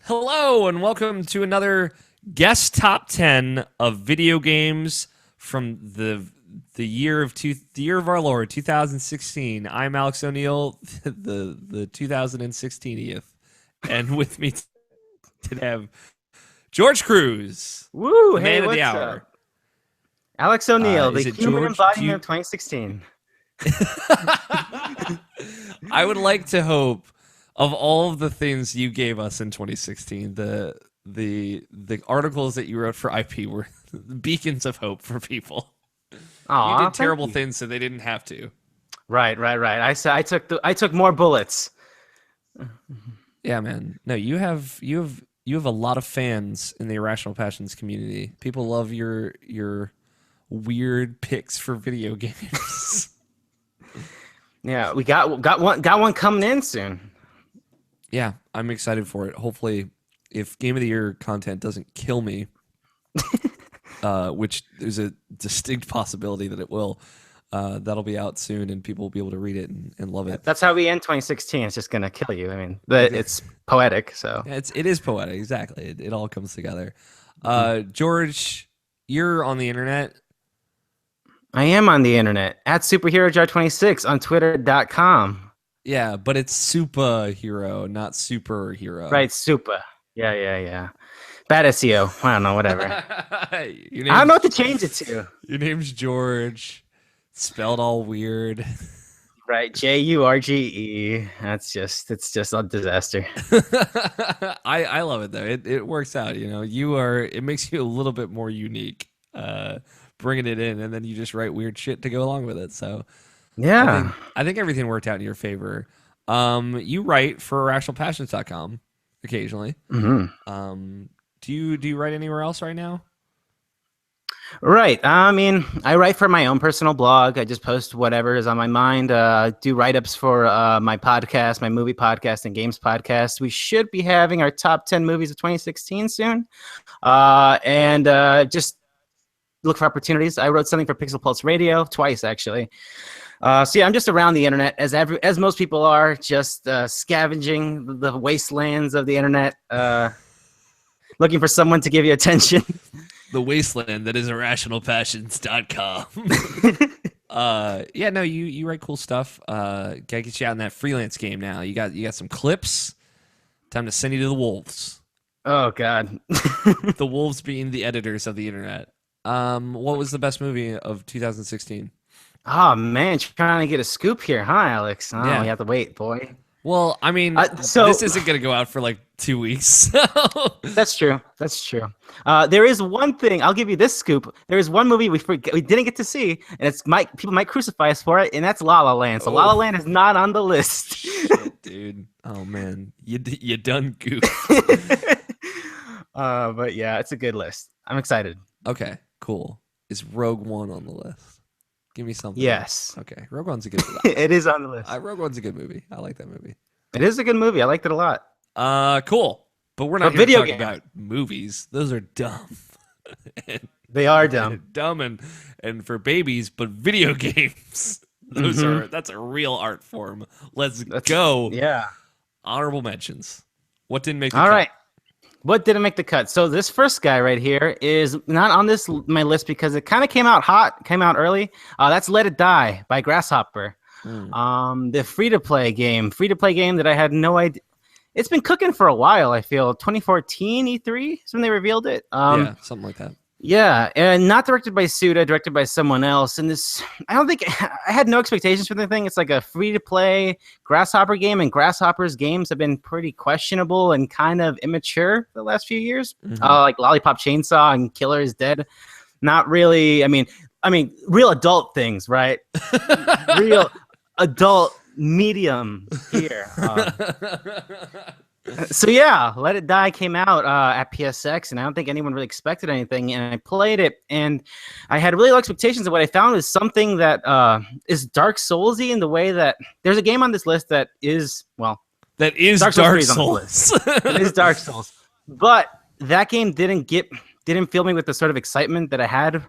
Hello and welcome to another guest top 10 of video games from the year of our Lord 2016. I'm Alex O'Neill, the 2016 youth, and with me today I have George Cruz, Woo! the Hey, man of the what's hour. up? Alex O'Neill, the Is it human George? embodiment of 2016. I would like to hope of all of the things you gave us in 2016, the articles that you wrote for IP were beacons of hope for people. You Aw, did thank terrible you. things so they didn't have to. Right. I took more bullets. Yeah, man. No, you have a lot of fans in the Irrational Passions community. People love your weird picks for video games. Yeah, we got one coming in soon. Yeah, I'm excited for it. Hopefully, if Game of the Year content doesn't kill me, which there's a distinct possibility that it will, that'll be out soon and people will be able to read it and love it. That's how we end 2016. It's just gonna kill you. I mean, but it's poetic. So Yeah, it is poetic, exactly. It all comes together. Mhm. George, you're on the internet. I am on the internet at superherojar26 on twitter.com. Yeah, but it's superhero, not superhero. Right, super. Yeah. Bad SEO. I don't know. Whatever. your I don't know name's what to change it to. your name's George, spelled all weird. Right, Jurge. It's just a disaster. I love it though. It works out. You know, it makes you a little bit more unique. Bringing it in, and then you just write weird shit to go along with it. So I Yeah. think I think everything worked out in your favor. You write for irrationalpassions.com occasionally. hmm Do you write anywhere else right now? Right. I mean, I write for my own personal blog. I just post whatever is on my mind. Do write ups for my podcast, my movie podcast, and games podcast. We should be having our top 10 movies of 2016 soon. And just look for opportunities. I wrote something for Pixel Pulse Radio twice, actually. So yeah, I'm just around the internet as most people are, just scavenging the wastelands of the internet, looking for someone to give you attention. The wasteland that is irrationalpassions.com. Yeah, no, you write cool stuff. Gotta get you out in that freelance game now. You got some clips. Time to send you to the wolves. Oh God. The wolves being the editors of the internet. What was the best movie of 2016? Oh man, trying to get a scoop here, huh, Alex? Oh, Yeah. we have to wait, boy. Well, I mean, So this isn't gonna go out for like 2 weeks. So. that's true. That's true. There is one thing. I'll give you this scoop. There is one movie we didn't get to see, and people might crucify us for it, and that's La La Land. So La La Oh Land is not on the list. shit, dude. Oh man, you done goofed. But yeah, it's a good list. I'm excited. Okay, cool. Is Rogue One on the list? Give me something. Yes, Okay, Rogue One's a good. it is on the list. Rogue One's a good movie. I like that movie. It is a good movie. I liked it a lot. Cool. But we're not But here to video talk game, about movies. Those are dumb. and, they are dumb. dumb and for babies, but video games. Those Mhm. are that's a real art form. Let's That's go. yeah. Honorable mentions. What didn't make the All cut? right. What didn't make the cut? So this first guy right here is not on my list because it kind of came out hot, came out early. That's Let It Die by Grasshopper. The free-to-play game that I had no idea. It's been cooking for a while, I feel. 2014 E3 is when they revealed it. Yeah, something like that. Yeah, and not directed by Suda, directed by someone else. And I don't think I had no expectations for the thing. It's like a free-to-play Grasshopper game, and Grasshopper's games have been pretty questionable and kind of immature the last few years. Mhm. Like Lollipop Chainsaw and Killer is Dead. Not really. I mean, real adult things, right? Real adult medium here. So yeah, Let It Die came out at PSX, and I don't think anyone really expected anything. And I played it, and I had really low expectations. And what I found was something that is Dark Soulsy in the way that there's a game on this list that is that is Dark Dark Souls 3 is Souls. it is Dark Souls, but that game didn't fill me with the sort of excitement that I had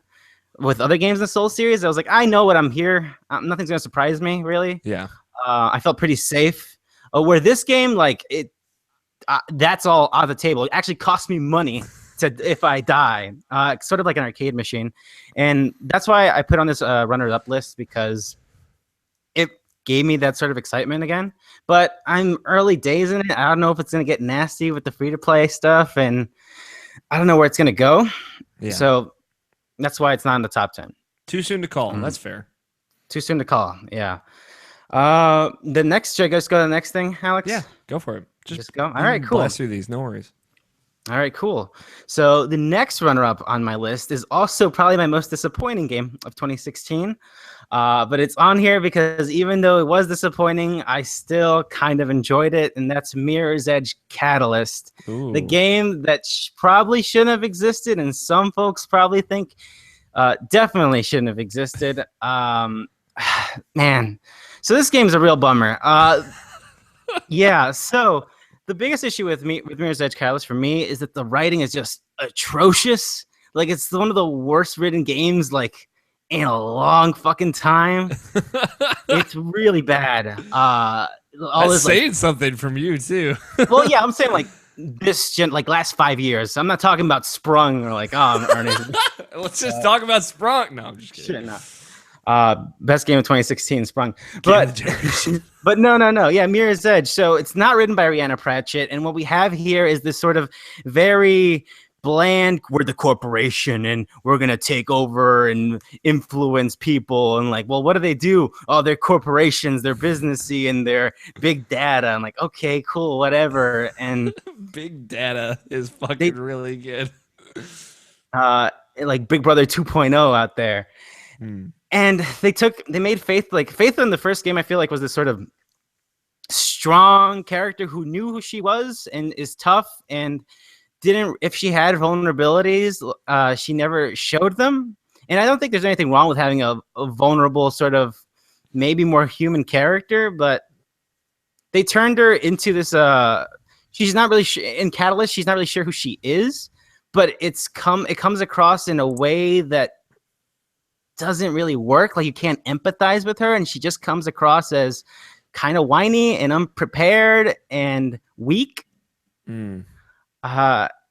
with other games in the Souls series. I was like, I know what I'm here. Nothing's gonna surprise me, really. Yeah. I felt pretty safe. Where this game, like that's all on the table. It actually costs me money if I die, sort of like an arcade machine. And that's why I put on this runner-up list, because it gave me that sort of excitement again. But I'm early days in it. I don't know if it's going to get nasty with the free-to-play stuff, and I don't know where it's going to go. Yeah. So that's why it's not in the top 10. Too soon to call. That's fair. Too soon to call. Yeah. The next, should I just go to the next thing, Alex? Yeah, go for it. Just go. All right, cool. Blast through these. No worries. All right, cool. So the next runner-up on my list is also probably my most disappointing game of 2016. But it's on here because even though it was disappointing, I still kind of enjoyed it, and that's Mirror's Edge Catalyst. Ooh. The game that probably shouldn't have existed, and some folks probably think definitely shouldn't have existed. Man, so this game's a real bummer. Yeah, so the biggest issue with Mirror's Edge Catalyst for me is that the writing is just atrocious. Like, it's one of the worst written games like in a long fucking time. It's really bad. That's saying something from you too. Well, yeah, I'm saying like like last 5 years. I'm not talking about Sprung or like Ernest. Let's just talk about Sprung. No, I'm just kidding. Shit, no. Best game of 2016, Sprung. But no. Yeah, Mirror's Edge. So it's not written by Rhianna Pratchett, and what we have here is this sort of very bland, we're the corporation and we're gonna take over and influence people, and like, well, what do? Oh, they're corporations, they're businessy, and they're big data. I'm like, okay, cool, whatever. And big data is fucking really good. Like Big Brother 2.0 out there. And they made Faith in the first game, I feel like, was this sort of strong character who knew who she was and is tough, and if she had vulnerabilities, she never showed them. And I don't think there's anything wrong with having a vulnerable, sort of maybe more human character, but they turned her into this she's not really in Catalyst, she's not really sure who she is, but it comes across in a way that doesn't really work. Like, you can't empathize with her, and she just comes across as kind of whiny and unprepared and weak.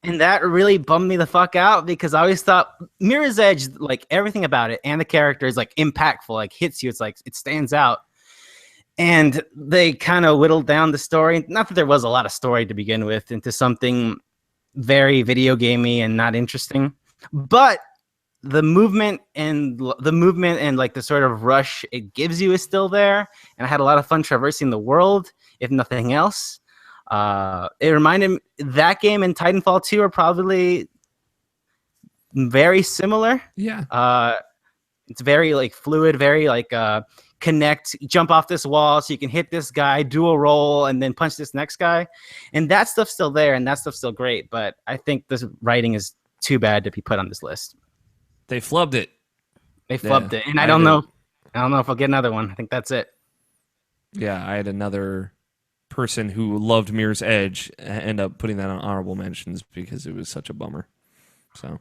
And that really bummed me the fuck out, because I always thought Mirror's Edge, like everything about it and the character is like impactful, like hits you. It's like it stands out. And they kind of whittled down the story. Not that there was a lot of story to begin with, into something very video gamey and not interesting. But the movement and like the sort of rush it gives you is still there. And I had a lot of fun traversing the world, if nothing else. It reminded me, that game and Titanfall 2 are probably very similar. Yeah. It's very like fluid, very like connect, jump off this wall so you can hit this guy, do a roll, and then punch this next guy. And that stuff's still there, and that stuff's still great. But I think this writing is too bad to be put on this list. They flubbed it. And I don't know if I'll get another one. I think that's it. Yeah, I had another person who loved Mirror's Edge end up putting that on honorable mentions because it was such a bummer. So,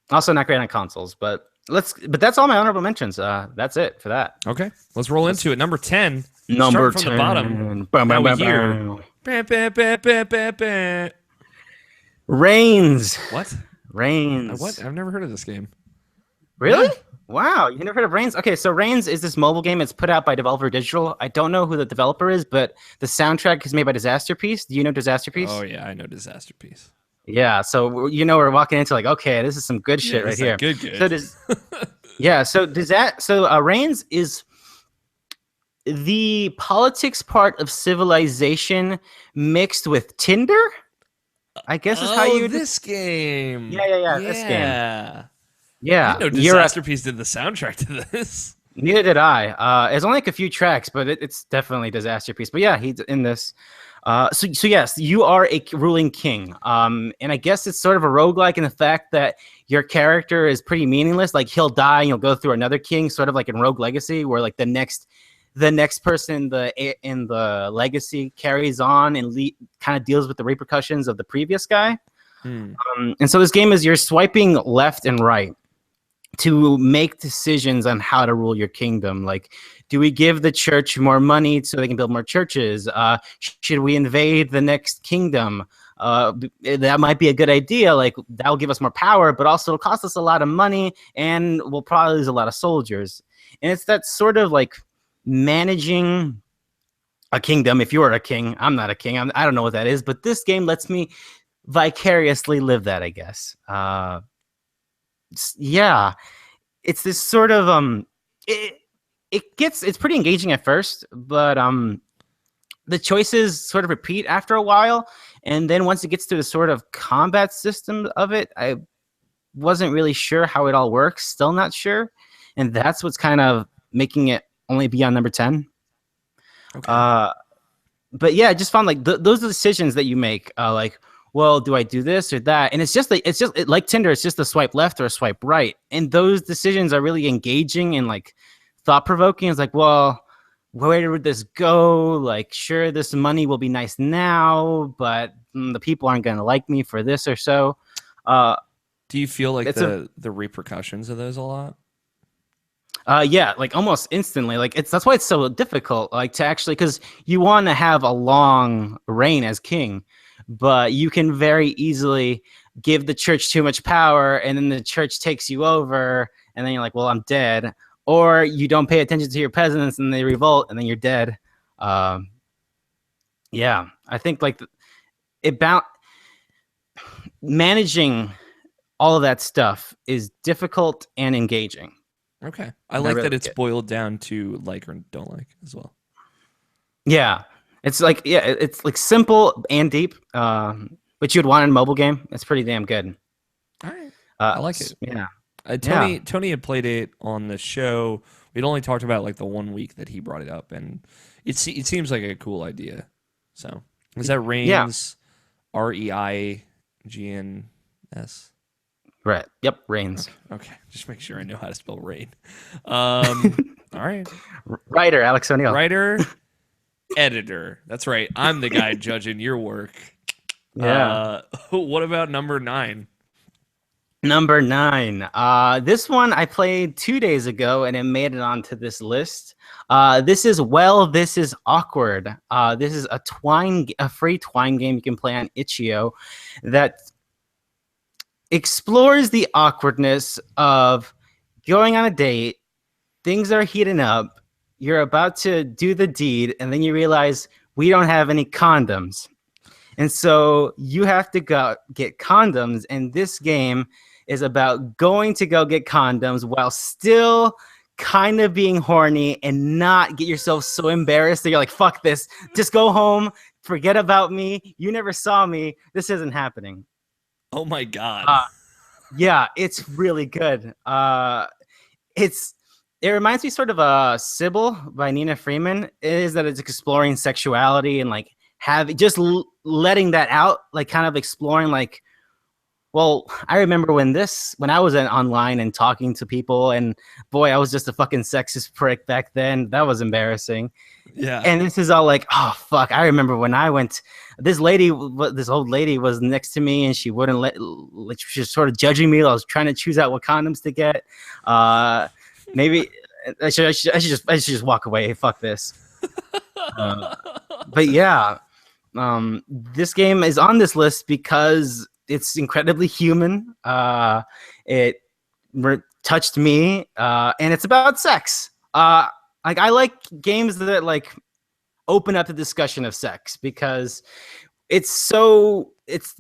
also not great on consoles, but that's all my honorable mentions. That's it for that. Okay, let's roll into it. Number 10. Number 10 from the bottom. Now we hear Reigns. What? Reigns. What? I've never heard of this game. Really? Yeah. Wow, you never heard of Reigns? Okay, so Reigns is this mobile game. It's put out by Devolver Digital. I don't know who the developer is, but the soundtrack is made by Disaster Piece. Do you know Disaster Piece? Oh yeah, I know Disaster Piece. Yeah, so we're walking into like, okay, this is some good shit right here. Good. So Reigns is the politics part of Civilization mixed with Tinder, I guess is how you... this game. Yeah, this game. Yeah. I know Disaster Piece did the soundtrack to this. Neither did I. There's only like a few tracks, but it's definitely Disaster Piece. But yeah, he's in this. So yes, you are a ruling king. And I guess it's sort of a roguelike in the fact that your character is pretty meaningless. Like, he'll die and you'll go through another king, sort of like in Rogue Legacy, where like the next person in the legacy carries on and kind of deals with the repercussions of the previous guy. And so this game is you're swiping left and right to make decisions on how to rule your kingdom. Like, do we give the church more money so they can build more churches? Should we invade the next kingdom? That might be a good idea. Like, that will give us more power, but also it'll cost us a lot of money, and we'll probably lose a lot of soldiers. And it's that sort of like managing a kingdom. If you're a king, I'm not a king. I don't know what that is, but this game lets me vicariously live that, I guess. Yeah, it's this sort of it's pretty engaging at first, but the choices sort of repeat after a while, and then once it gets to the sort of combat system of it, I wasn't really sure how it all works. Still not sure, and that's what's kind of making it only be on number 10. Okay. But yeah, I just found like those are decisions that you make. Like, well, do I do this or that? And it's just like Tinder. It's just a swipe left or a swipe right, and those decisions are really engaging and like thought provoking. It's like, well, where would this go? Like, sure, this money will be nice now, but the people aren't going to like me for this or so. Do you feel like the repercussions of those a lot? Yeah, like almost instantly. Like that's why it's so difficult. Like to actually, because you want to have a long reign as king, but you can very easily give the church too much power, and then the church takes you over, and then you're like, well, I'm dead. Or you don't pay attention to your peasants, and they revolt, and then you're dead. Yeah, I think like managing all of that stuff is difficult and engaging. Okay, I like that it's boiled down to like or don't like as well. Yeah, it's like simple and deep, but you'd want in a mobile game. It's pretty damn good. All right, I like it. Yeah. Tony had played it on the show. We'd only talked about like the 1 week that he brought it up, and it seems like a cool idea. So is that Reigns? Yeah. REIGNS? Right. Yep. Reigns. Okay. Just make sure I know how to spell rain. All right. Writer Alex O'Neill. Writer, editor. That's right. I'm the guy judging your work. Yeah. What about number 9? Number 9. This one I played 2 days ago, and it made it onto this list. This is Awkward. This is a free Twine game you can play on itch.io that explores the awkwardness of going on a date. Things are heating up. You're about to do the deed, and then you realize we don't have any condoms. And so you have to go get condoms, and this game is about going to go get condoms while still kind of being horny and not get yourself so embarrassed that you're like, fuck this, just go home, forget about me, you never saw me, this isn't happening. Oh my God. Yeah, it's really good. It reminds me sort of Sybil by Nina Freeman. It is that it's exploring sexuality and like letting that out, like kind of exploring like, well, I remember when I was online and talking to people, and boy, I was just a fucking sexist prick back then. That was embarrassing. Yeah. And this is all like, oh fuck, I remember when I went, this old lady was next to me, and she wouldn't she was sort of judging me. I was trying to choose out what condoms to get. Maybe I should just walk away. Fuck this. But yeah, this game is on this list because it's incredibly human. It touched me, and it's about sex. Like I like games that like open up the discussion of sex because it's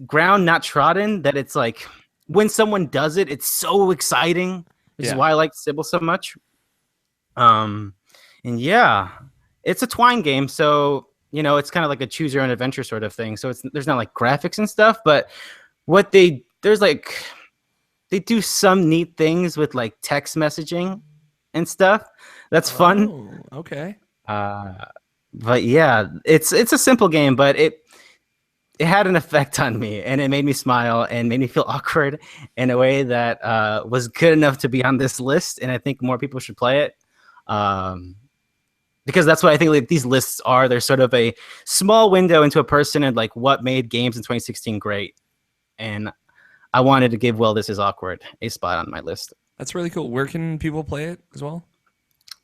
ground not trodden, that it's like when someone does it, it's so exciting. Which is why I like Sybil so much. And yeah, it's a Twine game, so it's kind of like a choose your own adventure sort of thing. So there's not like graphics and stuff, but they do some neat things with like text messaging and stuff. That's fun. Okay. But yeah, it's a simple game, but it had an effect on me, and it made me smile and made me feel awkward in a way that was good enough to be on this list. And I think more people should play it. Because that's what I think like these lists are. They're sort of a small window into a person and like what made games in 2016 great. And I wanted to give This Is Awkward a spot on my list. That's really cool. Where can people play it as well?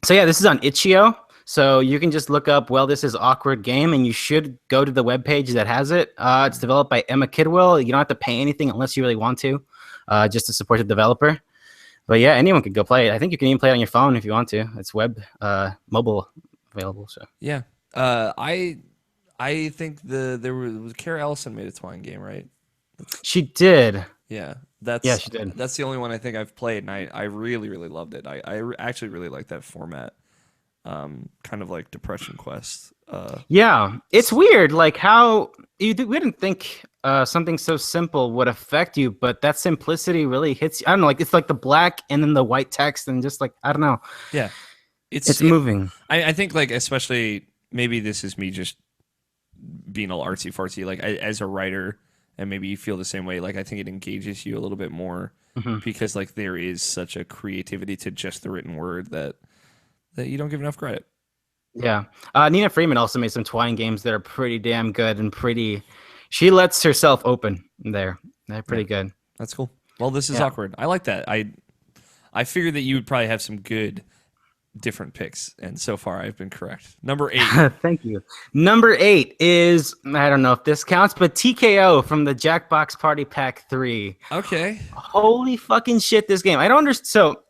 So yeah, this is on itch.io. So you can just look up, well, this is awkward game, and you should go to the webpage that has it. It's developed by Emma Kidwell. You don't have to pay anything unless you really want to, just to support the developer. But yeah, anyone could go play it. I think you can even play it on your phone if you want to. It's mobile available. So Yeah. I think there was Kara Ellison made a Twine game, right? she did. Yeah. Yeah, she did. That's the only one I think I've played, and I really, really loved it. Actually really like that format. Kind of like Depression Quest. Yeah, it's weird, like how we didn't think something so simple would affect you, but that simplicity really hits you. I don't know, like it's like the black and then the white text, and just like I don't know, Yeah. it's moving. I think like especially maybe this is me just being all artsy fartsy. Like as a writer, and maybe you feel the same way. Like I think it engages you a little bit more because like there is such a creativity to just the written word that you don't give enough credit. Yeah, Nina Freeman also made some Twine games that are pretty damn good and pretty. She lets herself open there. They're pretty good. That's cool. Well, this is awkward. I like that. I figured that you would probably have some good different picks, and so far I've been correct. Number 8. Thank you. Number 8 is, I don't know if this counts, but TKO from the Jackbox Party Pack 3. Okay. Holy fucking shit, this game. I don't understand. So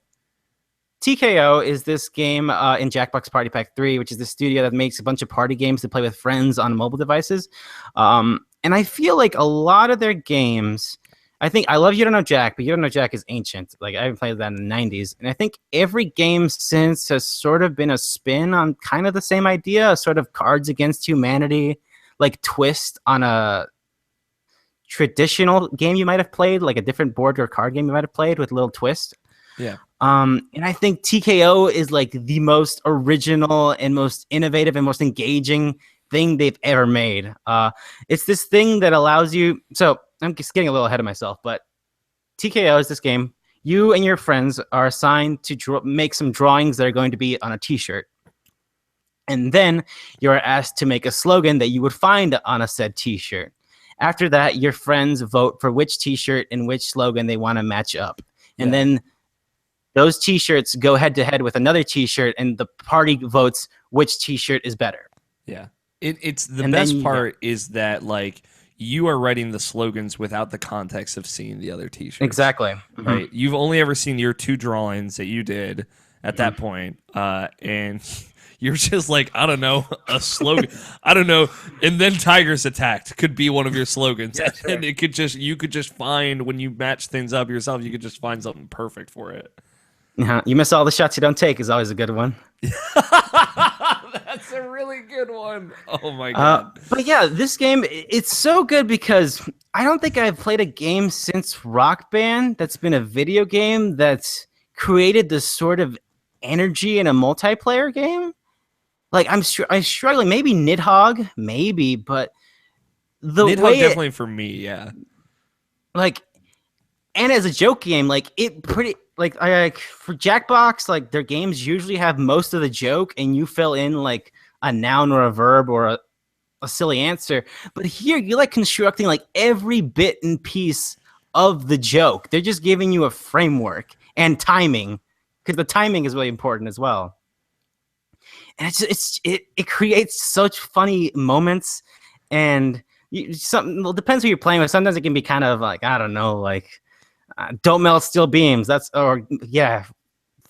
TKO is this game in Jackbox Party Pack 3, which is the studio that makes a bunch of party games to play with friends on mobile devices. And I feel like a lot of their games, I think I love You Don't Know Jack, but You Don't Know Jack is ancient. Like I haven't played that in the 90s. And I think every game since has sort of been a spin on kind of the same idea, a sort of Cards Against Humanity, like twist on a traditional game you might have played, like a different board or card game you might have played with a little twist. Yeah. And I think TKO is like the most original and most innovative and most engaging thing they've ever made. It's this thing that allows you. So I'm just getting a little ahead of myself, but TKO is this game. You and your friends are assigned to make some drawings that are going to be on a T-shirt. And then you're asked to make a slogan that you would find on a said T-shirt. After that, your friends vote for which T-shirt and which slogan they want to match up. And then those T-shirts go head to head with another T-shirt, and the party votes which T-shirt is better. Yeah. It's the best part is that like you are writing the slogans without the context of seeing the other T-shirts. Exactly. Right. You've only ever seen your 2 drawings that you did at that point, and you're just like, I don't know, a slogan. I don't know. And then Tigers Attacked could be one of your slogans. Yeah, sure. And you could just find, when you match things up yourself, you could just find something perfect for it. You miss all the shots you don't take is always a good one. That's a really good one. Oh my god. But yeah, this game, it's so good because I don't think I've played a game since Rock Band that's been a video game that's created this sort of energy in a multiplayer game. Like I'm struggling. Maybe Nidhogg, maybe, but the Nidhogg way definitely for me, yeah. Like, and as a joke game, like it pretty like I for Jackbox, like their games usually have most of the joke, and you fill in like a noun or a verb or a silly answer. But here, you're like constructing like every bit and piece of the joke. They're just giving you a framework and timing, because the timing is really important as well. And it creates such funny moments, and it depends who you're playing with. Sometimes it can be kind of like, I don't know, like don't melt steel beams.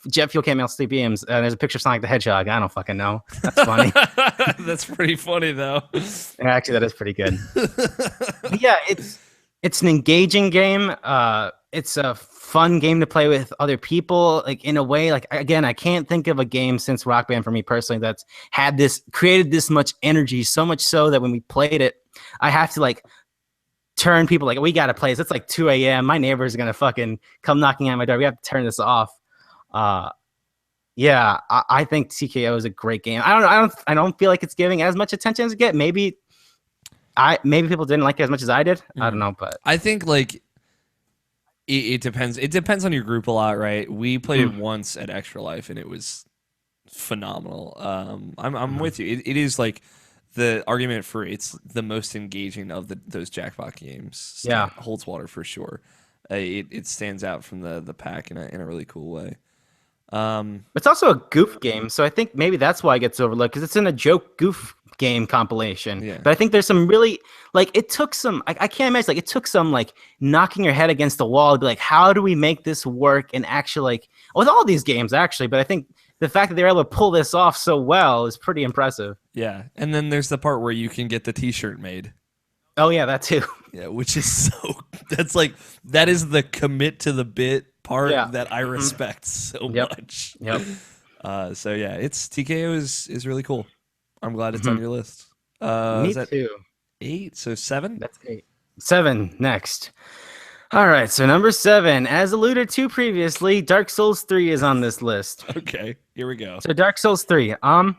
Jet fuel can't melt steel beams. There's a picture of Sonic the Hedgehog. I don't fucking know. That's funny. That's pretty funny though. Actually, that is pretty good. But yeah, it's an engaging game. It's a fun game to play with other people. Like in a way, like again, I can't think of a game since Rock Band for me personally that's created this much energy. So much so that when we played it, I have to like turn people like, we got to play this. It's like 2 a.m. My neighbors are going to fucking come knocking at my door. We have to turn this off. Yeah, I think TKO is a great game. I don't feel like it's giving as much attention as it get. Maybe people didn't like it as much as I did. I don't know, but I think like it depends. It depends on your group a lot, right? We played it once at Extra Life, and it was phenomenal. I'm with you. It is like the argument for it's the most engaging of those Jackbox games. Yeah, holds water for sure. it stands out from the pack in a really cool way. It's also a goof game, so I think maybe that's why it gets overlooked because it's in a joke goof game compilation. Yeah. But I think there's some really like it took some. I can't imagine like it took some like knocking your head against the wall to be like, how do we make this work? And actually, like with all these games, actually, but I think the fact that they're able to pull this off so well is pretty impressive. Yeah, and then there's the part where you can get the T-shirt made. Oh yeah, that too. Yeah, which is so. That is the commit to the bit part Yeah. that I respect so Yep. much. Yep. So yeah, it's TKO is really cool. I'm glad it's on your list. Me Is that too. 8? So 7? That's 8. 7 next. All right, so number 7, as alluded to previously, Dark Souls 3 is on this list. Okay, here we go. So Dark Souls 3.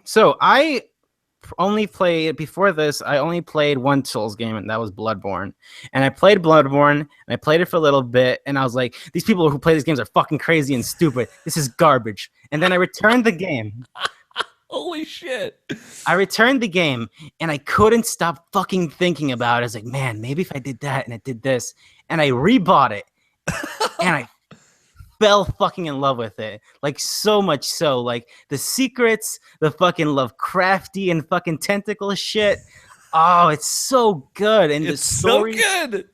So I only played before this. I only played one Souls game, and that was Bloodborne. And I played Bloodborne, and I played it for a little bit, and I was like, these people who play these games are fucking crazy and stupid. This is garbage. And then I returned the game. Holy shit! I returned the game, and I couldn't stop fucking thinking about it. I was like, man, maybe if I did that and I did this, and I rebought it, and I fell fucking in love with it. Like so much so, like the secrets, the fucking Lovecrafty and fucking tentacle shit. Oh, it's so good. And It's the story, so good.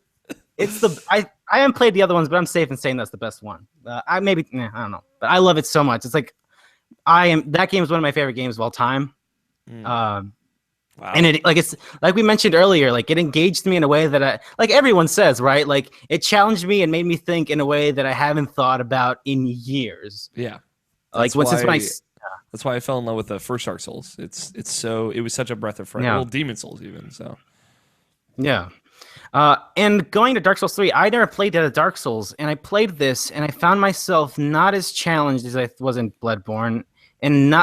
it's the I haven't played the other ones, but I'm safe in saying that's the best one. I don't know, but I love it so much. It's like that game is one of my favorite games of all time. Wow. And it's like we mentioned earlier, like it engaged me in a way that I like everyone says, right? Like it challenged me and made me think in a way that I haven't thought about in years. Yeah. Like That's why I fell in love with the first Dark Souls. It was such a breath of fresh air. Yeah. Well, Demon Souls even, so. Yeah. And going to Dark Souls 3, I never played a Dark Souls, and I played this, and I found myself not as challenged as I was in Bloodborne, and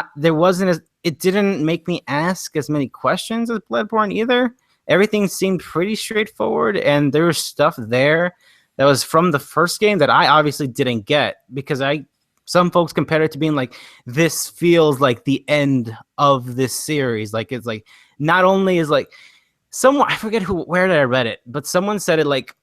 it didn't make me ask as many questions as Bloodborne either. Everything seemed pretty straightforward, and there was stuff there that was from the first game that I obviously didn't get because some folks compare it to being like, this feels like the end of this series. Like it's like not only is like someone, I forget where did I read it, but someone said it like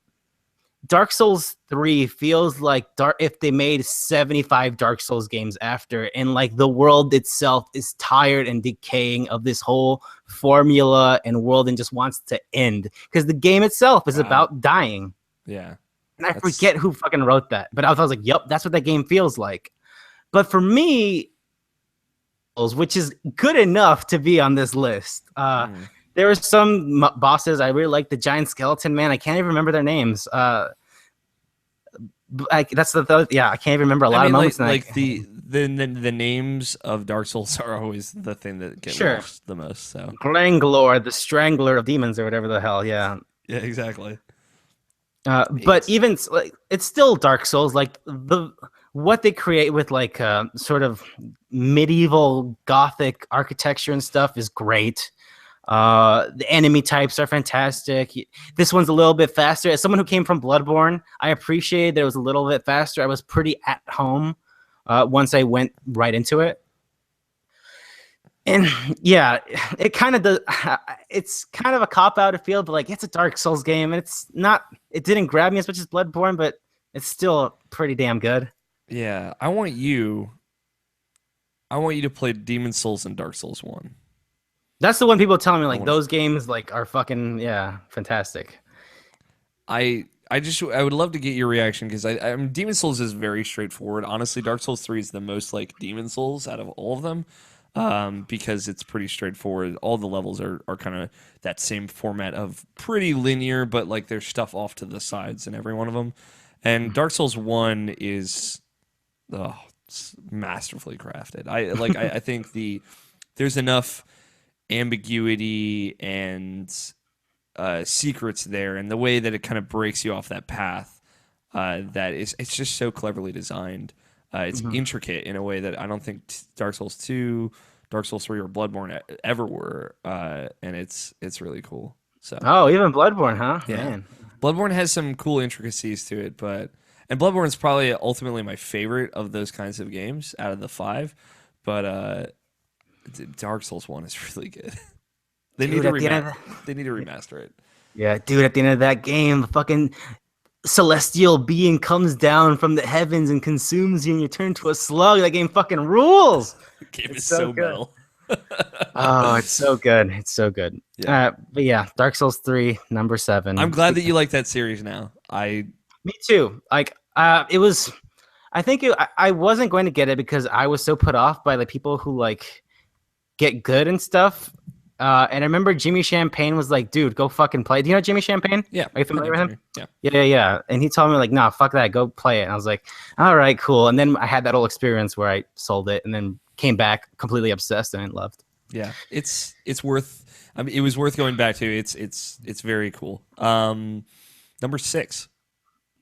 Dark Souls 3 feels like if they made 75 Dark Souls games after, and like the world itself is tired and decaying of this whole formula and world and just wants to end because the game itself is about dying. Yeah. And I forget who fucking wrote that, but I was like, yep, that's what that game feels like. But for me, which is good enough to be on this list, there were some bosses I really like. The giant skeleton man. I can't even remember their names. I can't even remember a lot of moments. The names of Dark Souls are always the thing that get lost the most. So Glanglor, the Strangler of Demons, or whatever the hell. Yeah. Yeah, exactly. But even like it's still Dark Souls. Like what they create with like sort of medieval Gothic architecture and stuff is great. The enemy types are fantastic. This one's a little bit faster. As someone who came from Bloodborne, I appreciated that it was a little bit faster. I was pretty at home once I went right into it. And yeah, it kind of does. It's kind of a cop out to feel, but like it's a Dark Souls game, and it didn't grab me as much as Bloodborne, but it's still pretty damn good. Yeah, I want you to play Demon Souls and Dark Souls 1. That's the one people tell me like those games like are fucking fantastic. I would love to get your reaction because Demon Souls is very straightforward. Honestly, Dark Souls 3 is the most like Demon Souls out of all of them. Because it's pretty straightforward. All the levels are kind of that same format of pretty linear, but like there's stuff off to the sides in every one of them. And Dark Souls 1 is masterfully crafted. I think there's enough ambiguity and secrets there, and the way that it kind of breaks you off that path it's just so cleverly designed. It's intricate in a way that I don't think Dark Souls 2, Dark Souls 3, or Bloodborne ever were, and it's really cool. So even Bloodborne, huh? Yeah, Man. Bloodborne has some cool intricacies to it, and Bloodborne's probably ultimately my favorite of those kinds of games out of the 5, but Dark Souls 1 is really good. They need to remaster it. Yeah, dude, at the end of that game, fucking celestial being comes down from the heavens and consumes you and you turn to a slug. That game fucking rules. The game It's is so so good. metal. Oh, it's so good. It's so good. Yeah. But yeah, Dark Souls 3, number I'm 7. glad that you like that series now. Me too. Like, it was. I wasn't going to get it because I was so put off by the people who like get good and stuff. And I remember Jimmy Champagne was like, "Dude, go fucking play." Do you know Jimmy Champagne? Yeah. Are you familiar with him? Yeah. Yeah. And he told me like, "Nah, fuck that. Go play it." And I was like, "All right, cool." And then I had that whole experience where I sold it and then came back completely obsessed and I loved. Yeah. It's worth. I mean, it was worth going back to. It's very cool. Number 6.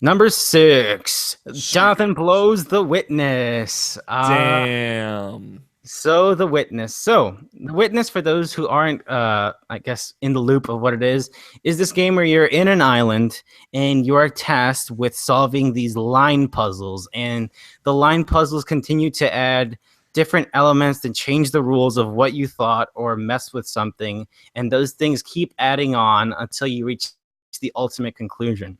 Number 6, Jonathan Blows The Witness. Damn. So The Witness. So The Witness, for those who aren't, I guess, in the loop of what it is this game where you're in an island and you are tasked with solving these line puzzles. And the line puzzles continue to add different elements to change the rules of what you thought or mess with something. And those things keep adding on until you reach the ultimate conclusion.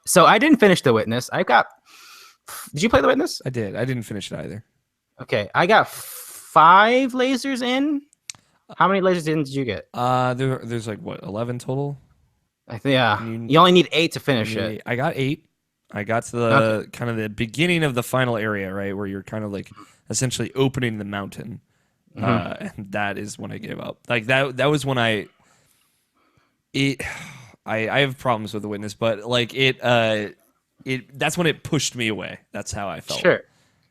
So I didn't finish The Witness. Did you play The Witness? I did. I didn't finish it either. Okay, I got 5 lasers in. How many lasers in did you get? There's like what, 11 total? I think you only need 8 to finish it. I got 8. I got to the kind of the beginning of the final area, right, where you're kind of like essentially opening the mountain, and that is when I gave up. Like that was when I have problems with The Witness, but like that's when it pushed me away. That's how I felt. Sure.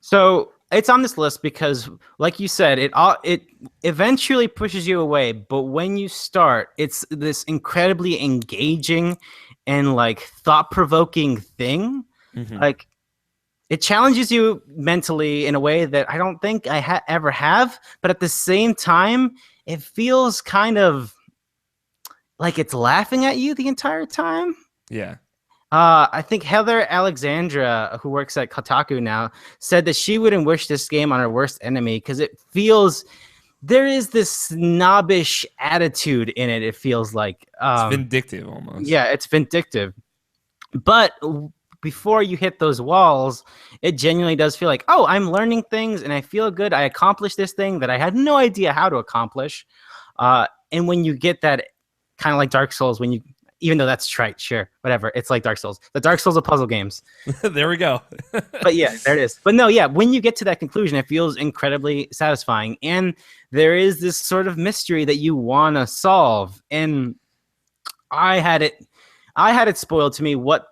So it's on this list because, like you said, it eventually pushes you away. But when you start, it's this incredibly engaging and like thought-provoking thing. Mm-hmm. Like it challenges you mentally in a way that I don't think I ever have. But at the same time, it feels kind of like it's laughing at you the entire time. Yeah. I think Heather Alexandra, who works at Kotaku now, said that she wouldn't wish this game on her worst enemy because it feels there is this snobbish attitude in it. It feels like it's vindictive almost. Yeah, it's vindictive. But before you hit those walls, it genuinely does feel like, oh, I'm learning things and I feel good. I accomplished this thing that I had no idea how to accomplish. And when you get that, kind of like Dark Souls, even though that's trite, sure, whatever. It's like Dark Souls. The Dark Souls of puzzle games. There we go. But yeah, there it is. But no, yeah, when you get to that conclusion, it feels incredibly satisfying. And there is this sort of mystery that you want to solve. And I had it spoiled to me what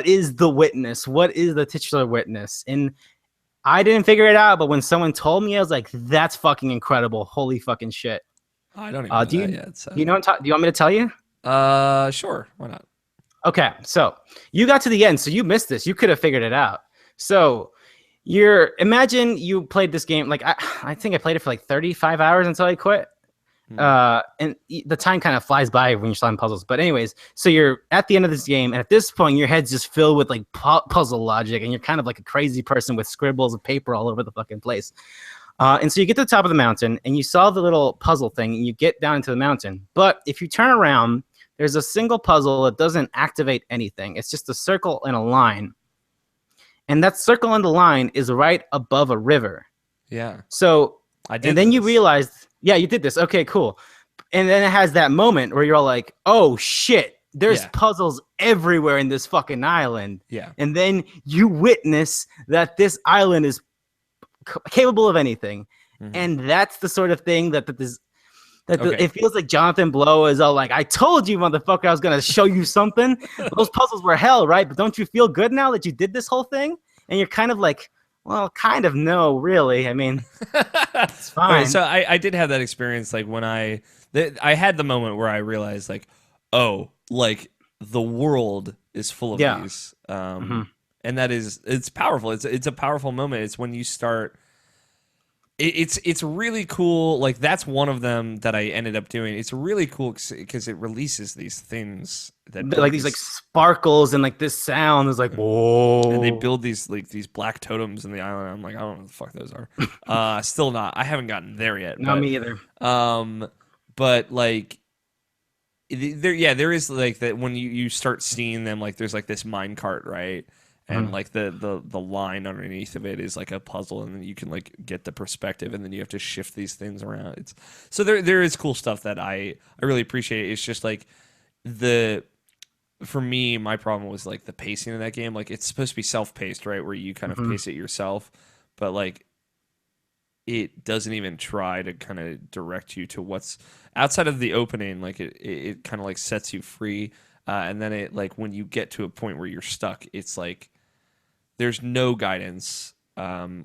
is the witness? What is the titular witness? And I didn't figure it out, but when someone told me, I was like, that's fucking incredible. Holy fucking shit. I don't even know that yet. So. Do you want me to tell you? Sure. Why not? Okay, so you got to the end, so you missed this. You could have figured it out. So imagine you played this game, like I think I played it for like 35 hours until I quit. And the time kind of flies by when you're solving puzzles. But anyways, so you're at the end of this game, and at this point, your head's just filled with like puzzle logic, and you're kind of like a crazy person with scribbles of paper all over the fucking place. And so you get to the top of the mountain, and you solve the little puzzle thing, and you get down into the mountain. But if you turn around, there's a single puzzle that doesn't activate anything. It's just a circle and a line. And that circle and the line is right above a river. Yeah. So, you realized, yeah, you did this. Okay, cool. And then it has that moment where you're all like, oh shit, there's puzzles everywhere in this fucking island. Yeah. And then you witness that this island is capable of anything. Mm-hmm. And that's the sort of thing that it feels like Jonathan Blow is all like, I told you, motherfucker, I was going to show you something. Those puzzles were hell, right? But don't you feel good now that you did this whole thing? And you're kind of like, well, kind of no, really. I mean, it's fine. Okay, so I did have that experience, like when I had the moment where I realized, like, oh, like the world is full of these, and it's powerful. It's a powerful moment. It's when you start. It's really cool. Like that's one of them that I ended up doing. It's really cool because it releases these things that like these like sparkles and like this sound is like whoa. And they build these black totems in the island. I'm like, I don't know what the fuck those are. Still not. I haven't gotten there yet. No, me either. But like there is like that when you start seeing them, like there's like this mine cart, right? And Mhm. like the line underneath of it is like a puzzle, and then you can like get the perspective, and then you have to shift these things around. It's so there is cool stuff that I really appreciate. It's just like the for me, my problem was like the pacing of that game. Like it's supposed to be self-paced, right, where you kind of Mhm. pace it yourself, but like it doesn't even try to kind of direct you to what's outside of the opening. Like it kind of like sets you free, and then it like when you get to a point where you're stuck, it's like there's no guidance,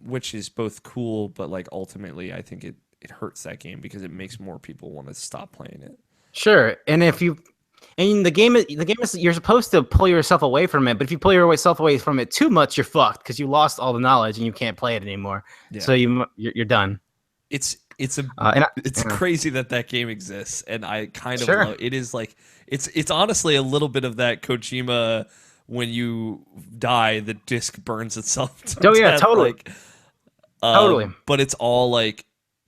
which is both cool, but like ultimately, I think it hurts that game because it makes more people want to stop playing it. Sure. And if you and the game is you're supposed to pull yourself away from it, but if you pull yourself away from it too much, you're fucked because you lost all the knowledge and you can't play it anymore. Yeah, So you're done. it's a And it's yeah. crazy that that game exists, and I kind of Sure. love it. Is like it's honestly a little bit of that Kojima when you die, the disc burns itself to Oh yeah, death. totally, Like totally. but it's all like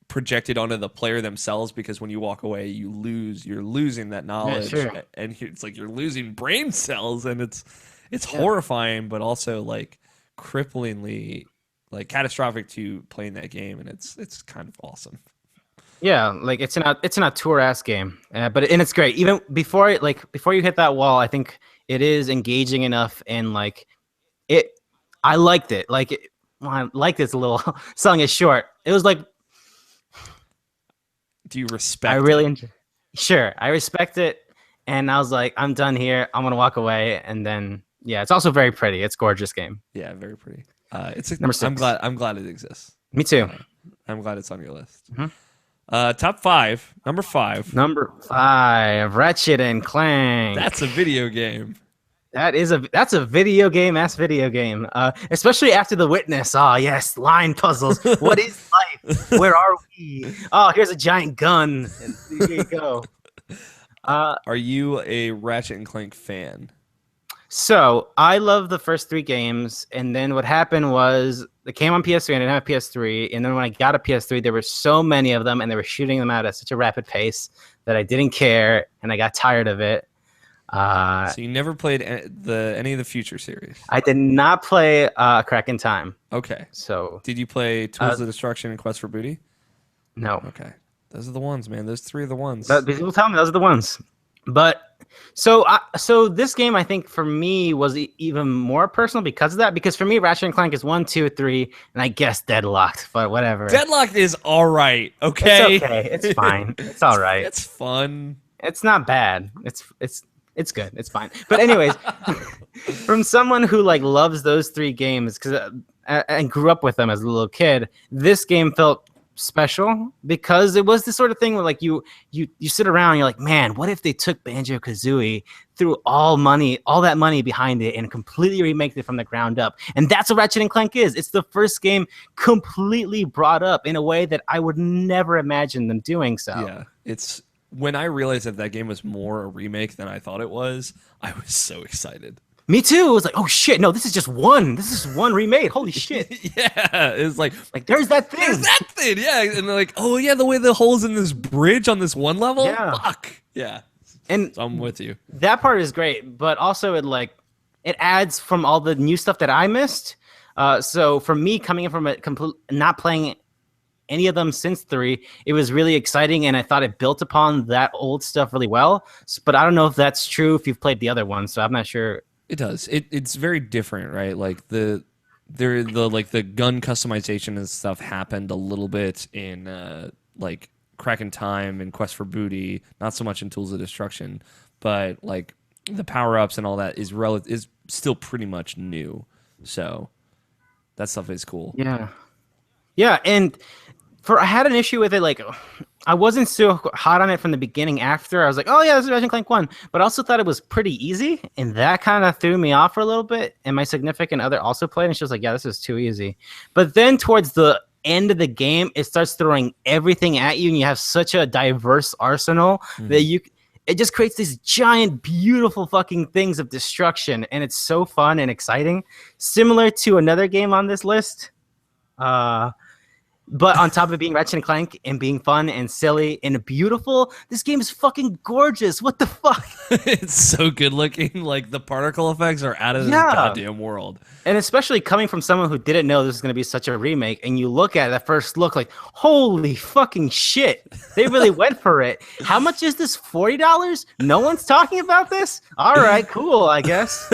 projected onto the player themselves because when you walk away, you're losing that Yeah, knowledge, sure. and it's like you're losing brain cells, and it's Yeah. horrifying, but also like cripplingly like catastrophic to playing that game, and it's kind of awesome. Yeah, like it's an auteur ass game, but it's great. Even before you hit that wall, I think it is engaging enough and like it. I liked it. Well, I like this a little. Selling it short. It was like Do you I respect really it? enjoy. Sure, I respect it, and I was like, I'm done here. I'm gonna walk away, and then yeah, it's also very pretty. It's a gorgeous game. Yeah, very pretty. Number I'm 6. I'm glad it exists. Me too. Uh, I'm glad it's on your list. Mhm. Top five, number five. Number 5, Ratchet and That's Clank. a video game. That's a video game ass video game. Especially after The Witness. Oh yes, line puzzles. What is life? Where are we? Oh, here's a giant gun. And here you go. Are you a Ratchet and Clank fan? So I love the first 3 games, and then what happened was they came on PS3 and I didn't have PS3, and then when I got a PS3, there were so many of them, and they were shooting them out at such a rapid pace that I didn't care, and I got tired of it. Uh, So you never played any of the Future series? I did not play Crack in Time, Okay. so Did you play uh, Tools of Destruction and Quest for Booty? no. Okay. Those are the ones, man. Those three are the ones. People tell me those are the ones. But so this game, I think for me was even more personal because of that. Because for me, Ratchet and Clank is 1, 2, 3, and I guess Deadlocked, but whatever. Deadlocked is all right. It's Okay. okay. It's fine. It's all right. It's fun. It's not bad. It's good. It's fine. But anyways, from someone who like loves those 3 games because and grew up with them as a little kid, this game felt special because it was the sort of thing where like you sit around and you're like, man, what if they took Banjo-Kazooie, threw all that money behind it, and completely remake it from the ground up? And that's what Ratchet and Clank is. It's the first game completely brought up in a way that I would never imagine them doing so. Yeah. It's when I realized that that game was more a remake than I thought it was, I was so excited. Me too. It was like, oh shit, no, this is just one. This is one remade. Holy shit. Yeah. It's like There's that thing. there's that thing. Yeah. And they're like, oh yeah, the way the hole's in this bridge on this one level? Yeah. Fuck. Yeah. And So I'm with you. that part is great, but also it adds from all the new stuff that I missed. So for me, coming in from a complete not playing any of them since 3, it was really exciting, and I thought it built upon that old stuff really well. But I don't know if that's true if you've played the other ones, so I'm not sure. It does. It's very different, right? Like the gun customization and stuff happened a little bit in like Crack in Time and Quest for Booty, not so much in Tools of Destruction, but like the power ups and all that is still pretty much new. So that stuff is cool. Yeah, yeah, and I had an issue with it. Like, I wasn't so hot on it from the beginning. After I was like, oh yeah, this is Ratchet and Clank 1, but I also thought it was pretty easy, and that kind of threw me off for a little bit. And my significant other also played, and she was like, yeah, this is too easy. But then towards the end of the game, it starts throwing everything at you, and you have such a diverse arsenal that it just creates these giant, beautiful fucking things of destruction, and it's so fun and exciting. Similar to another game on this list. But on top of being Ratchet and Clank and being fun and silly and beautiful, this game is fucking gorgeous. What the fuck? It's so good looking. Like the particle effects are out of this goddamn world. And especially coming from someone who didn't know this was going to be such a remake, and you look at it at first look like, holy fucking shit, they really went for it. How much is this? $40? No one's talking about this? All right, cool, I guess.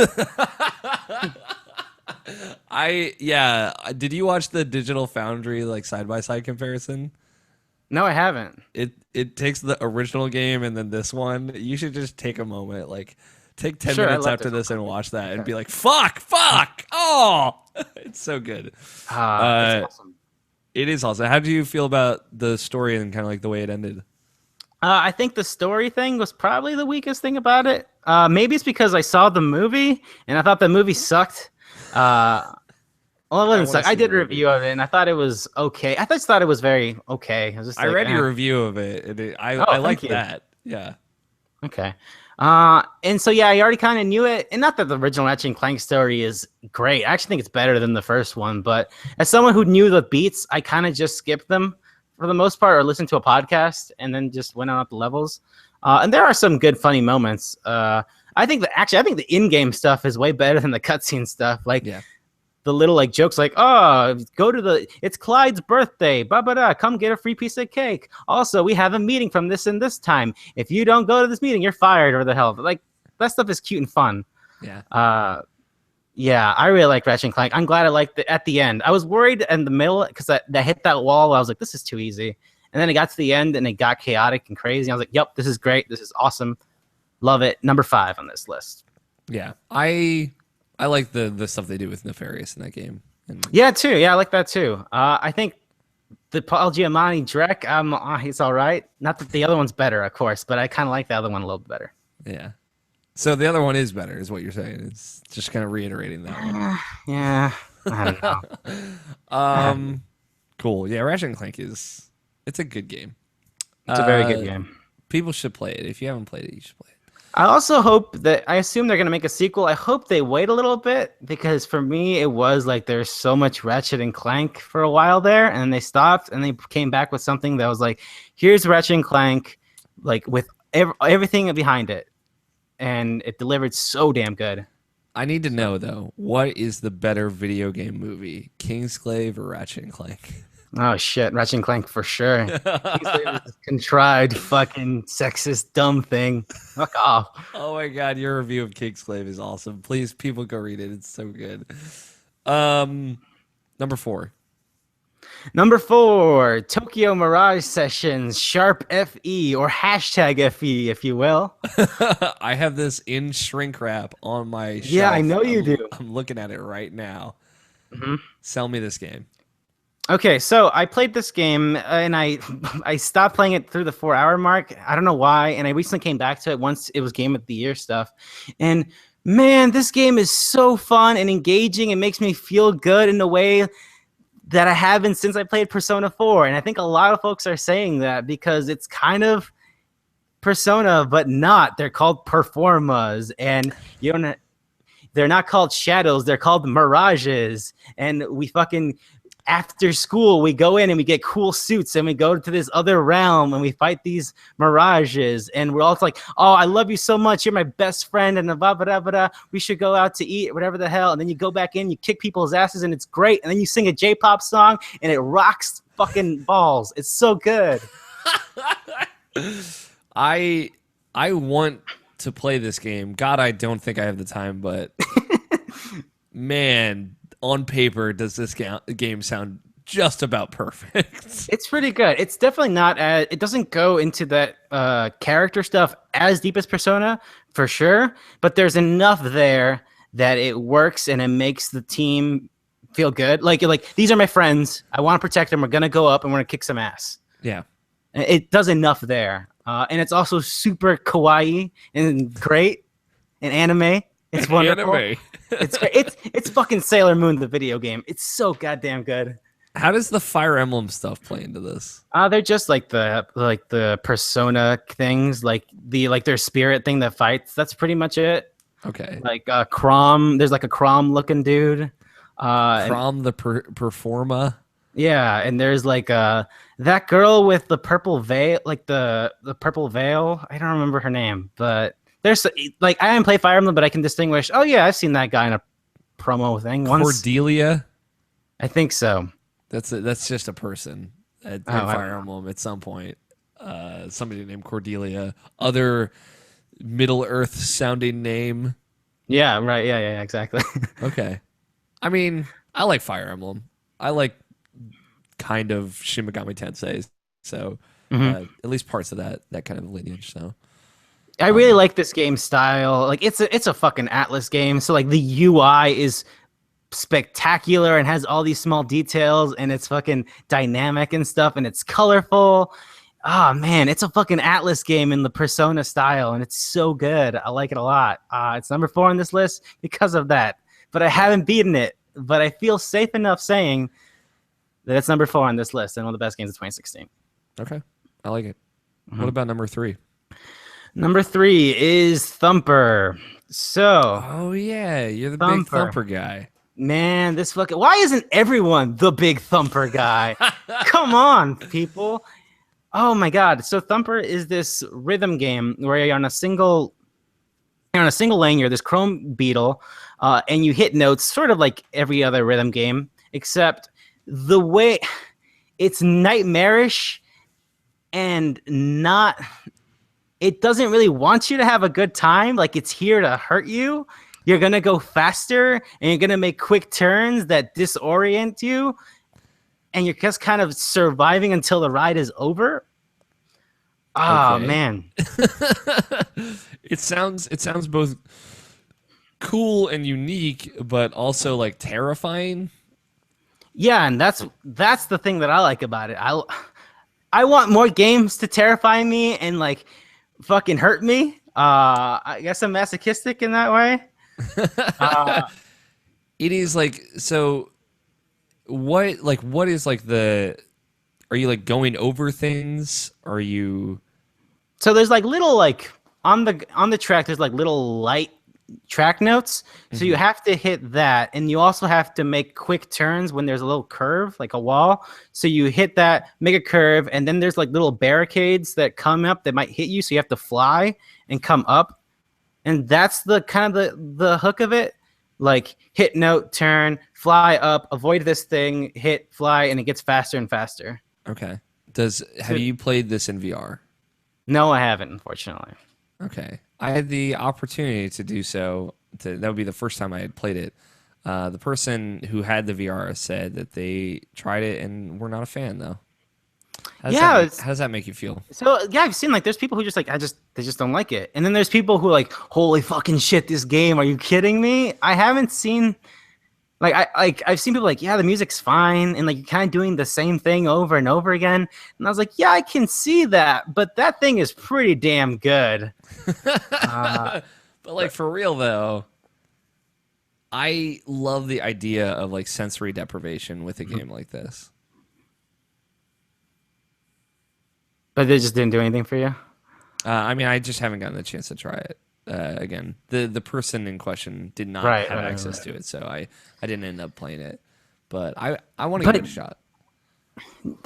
Did you watch the Digital Foundry like side-by-side comparison? No, I haven't. It takes the original game and then this one. You should just take a moment, like take 10 Sure, minutes after this and watch that and be like, fuck. Oh, it's so good. It's awesome. It is awesome. How do you feel about the story and kind of like the way it ended? I think the story thing was probably the weakest thing about it. Maybe it's because I saw the movie and I thought the movie sucked. Well, it wasn't suck. I did a review of it and I thought it was okay. I just thought it was very okay. I read your review of it. And I like that. Yeah. Okay. And so yeah, I already kind of knew it, and not that the original Ratchet and Clank story is great. I actually think it's better than the first one, but as someone who knew the beats, I kind of just skipped them for the most part, or listened to a podcast and then just went on up the levels. And there are some good, funny moments. I think the in-game stuff is way better than the cutscene stuff. Like the little like jokes, like, oh, it's Clyde's birthday, come get a free piece of cake. Also, we have a meeting from this and this time. If you don't go to this meeting, you're fired, or the hell. Like that stuff is cute and fun. Yeah. Yeah, I really like Ratchet and Clank. I'm glad I liked it at the end. I was worried in the middle because I hit that wall. I was like, this is too easy. And then it got to the end and it got chaotic and crazy. I was like, yep, this is great. This is awesome. Love it. Number 5 on this list. Yeah, I like the stuff they do with Nefarious in that game. Yeah, too. Yeah, I like that too. I think the Paul Giamatti Drek, he's all right. Not that the other one's better, of course, but I kind of like the other one a little bit better. Yeah. So the other one is better, is what you're saying. It's just kind of reiterating that one. Yeah, I don't know. Cool. Yeah, Ratchet and Clank it's a good game. It's a very good game. People should play it. If you haven't played it, you should play it. I assume they're going to make a sequel. I hope they wait a little bit, because for me, it was like there's so much Ratchet and Clank for a while there, and they stopped and they came back with something that was like, here's Ratchet and Clank, like with everything behind it. And it delivered so damn good. I need to know, though, what is the better video game movie, Kingsglaive or Ratchet and Clank? Oh, shit. Ratchet and Clank for sure. Kingsglaive is a contrived, fucking sexist, dumb thing. Fuck off. Oh, my God. Your review of Kingsglaive is awesome. Please, people, go read it. It's so good. Number 4. Number 4, Tokyo Mirage Sessions, Sharp FE, or hashtag FE, if you will. I have this in shrink wrap on my shelf. Yeah, I know you do. I'm looking at it right now. Mm-hmm. Sell me this game. Okay, so I played this game, and I stopped playing it through the 4-hour mark. I don't know why, and I recently came back to it once it was Game of the Year stuff. And man, this game is so fun and engaging. It makes me feel good in a way that I haven't since I played Persona 4. And I think a lot of folks are saying that because it's kind of Persona, but not. They're called Performas, and they're not called shadows. They're called mirages. And we fucking, after school, we go in and we get cool suits and we go to this other realm and we fight these mirages. And we're all like, oh, I love you so much. You're my best friend. And blah, blah, blah, blah. We should go out to eat, whatever the hell. And then you go back in, you kick people's asses, and it's great. And then you sing a J-pop song and it rocks fucking balls. It's so good. I want to play this game. God, I don't think I have the time, but man, on paper, does this game sound just about perfect? It's pretty good. It's definitely not it doesn't go into that character stuff as deep as Persona, for sure, but there's enough there that it works and it makes the team feel good. Like these are my friends. I want to protect them. We're going to go up and we're going to kick some ass. Yeah. It does enough there. And it's also super kawaii and great and anime. It's wonderful. Anime. It's great. It's fucking Sailor Moon, the video game. It's so goddamn good. How does the Fire Emblem stuff play into this? They're just like the Persona things, like their spirit thing that fights. That's pretty much it. Okay. Like Crom, there's like a Crom looking dude. Crom the Performa. Yeah, and there's like that girl with the purple veil, like the purple veil. I don't remember her name, but there's like I haven't played Fire Emblem, but I can distinguish. Oh yeah, I've seen that guy in a promo thing once. Cordelia. I think so. That's just a person Oh, in I don't Fire know. Emblem at some point. Somebody named Cordelia. Other Middle Earth sounding name. Yeah, right. Yeah, exactly. Okay. I mean, I like Fire Emblem. I like kind of Shin Megami Tensei. So hmm at least parts of that kind of lineage. So I really like this game style. Like it's a fucking Atlas game, so like the UI is spectacular and has all these small details and it's fucking dynamic and stuff and it's colorful. Oh man, it's a fucking Atlas game in the Persona style and it's so good. I like it a lot. It's number 4 on this list because of that. But I haven't beaten it. But I feel safe enough saying that it's number 4 on this list and one of the best games of 2016. okay, I like it. What about number 3? Number 3 is Thumper. So Oh yeah, you're the big Thumper. Thumper guy. Man, this fucking why isn't everyone the big Thumper guy? Come on, people. Oh my god. So Thumper is this rhythm game where you're on a single lane, you're this chrome beetle, and you hit notes sort of like every other rhythm game, except the way it's nightmarish and not it doesn't really want you to have a good time. Like it's here to hurt you. You're gonna go faster and you're gonna make quick turns that disorient you, and you're just kind of surviving until the ride is over. Oh Okay. man. It sounds both cool and unique, but also like terrifying. Yeah, and that's the thing that I like about it. I want more games to terrify me and like fucking hurt me. I guess I'm masochistic in that way. Uh, It is like so. What is like the? Are you like going over things? Are you? so there's like little like on the track there's like little light track notes. So you Mhm. have to hit that and you also have to make quick turns when there's a little curve like a wall. So you hit that, make a curve and then there's like little barricades that come up that might hit you so you have to fly and come up. And that's the kind of the hook of it. Like hit note, turn, fly up, avoid this thing, hit, fly, and it gets faster and faster. Okay. So Have you played this in VR? no, I haven't, unfortunately. Okay. I had the opportunity to do so. That would be the first time I had played it. The person who had the VR said that they tried it and were not a fan, though. Yeah, it's, How does that make you feel? so yeah, I've seen like there's people who just like they just don't like it, and then there's people who are like, holy fucking shit, this game, are you kidding me? I haven't seen I've seen people like, yeah, the music's fine, and like you're kind of doing the same thing over and over again, and I was like, yeah, I can see that, but that thing is pretty damn good. Uh, But like for real though, I love the idea of like sensory deprivation with a game like this. but they just didn't do anything for you. I mean, I just haven't gotten the chance to try it. Again, the person in question did not Right, have right, access right. to it, so I didn't end up playing it. But I want to But give it a shot.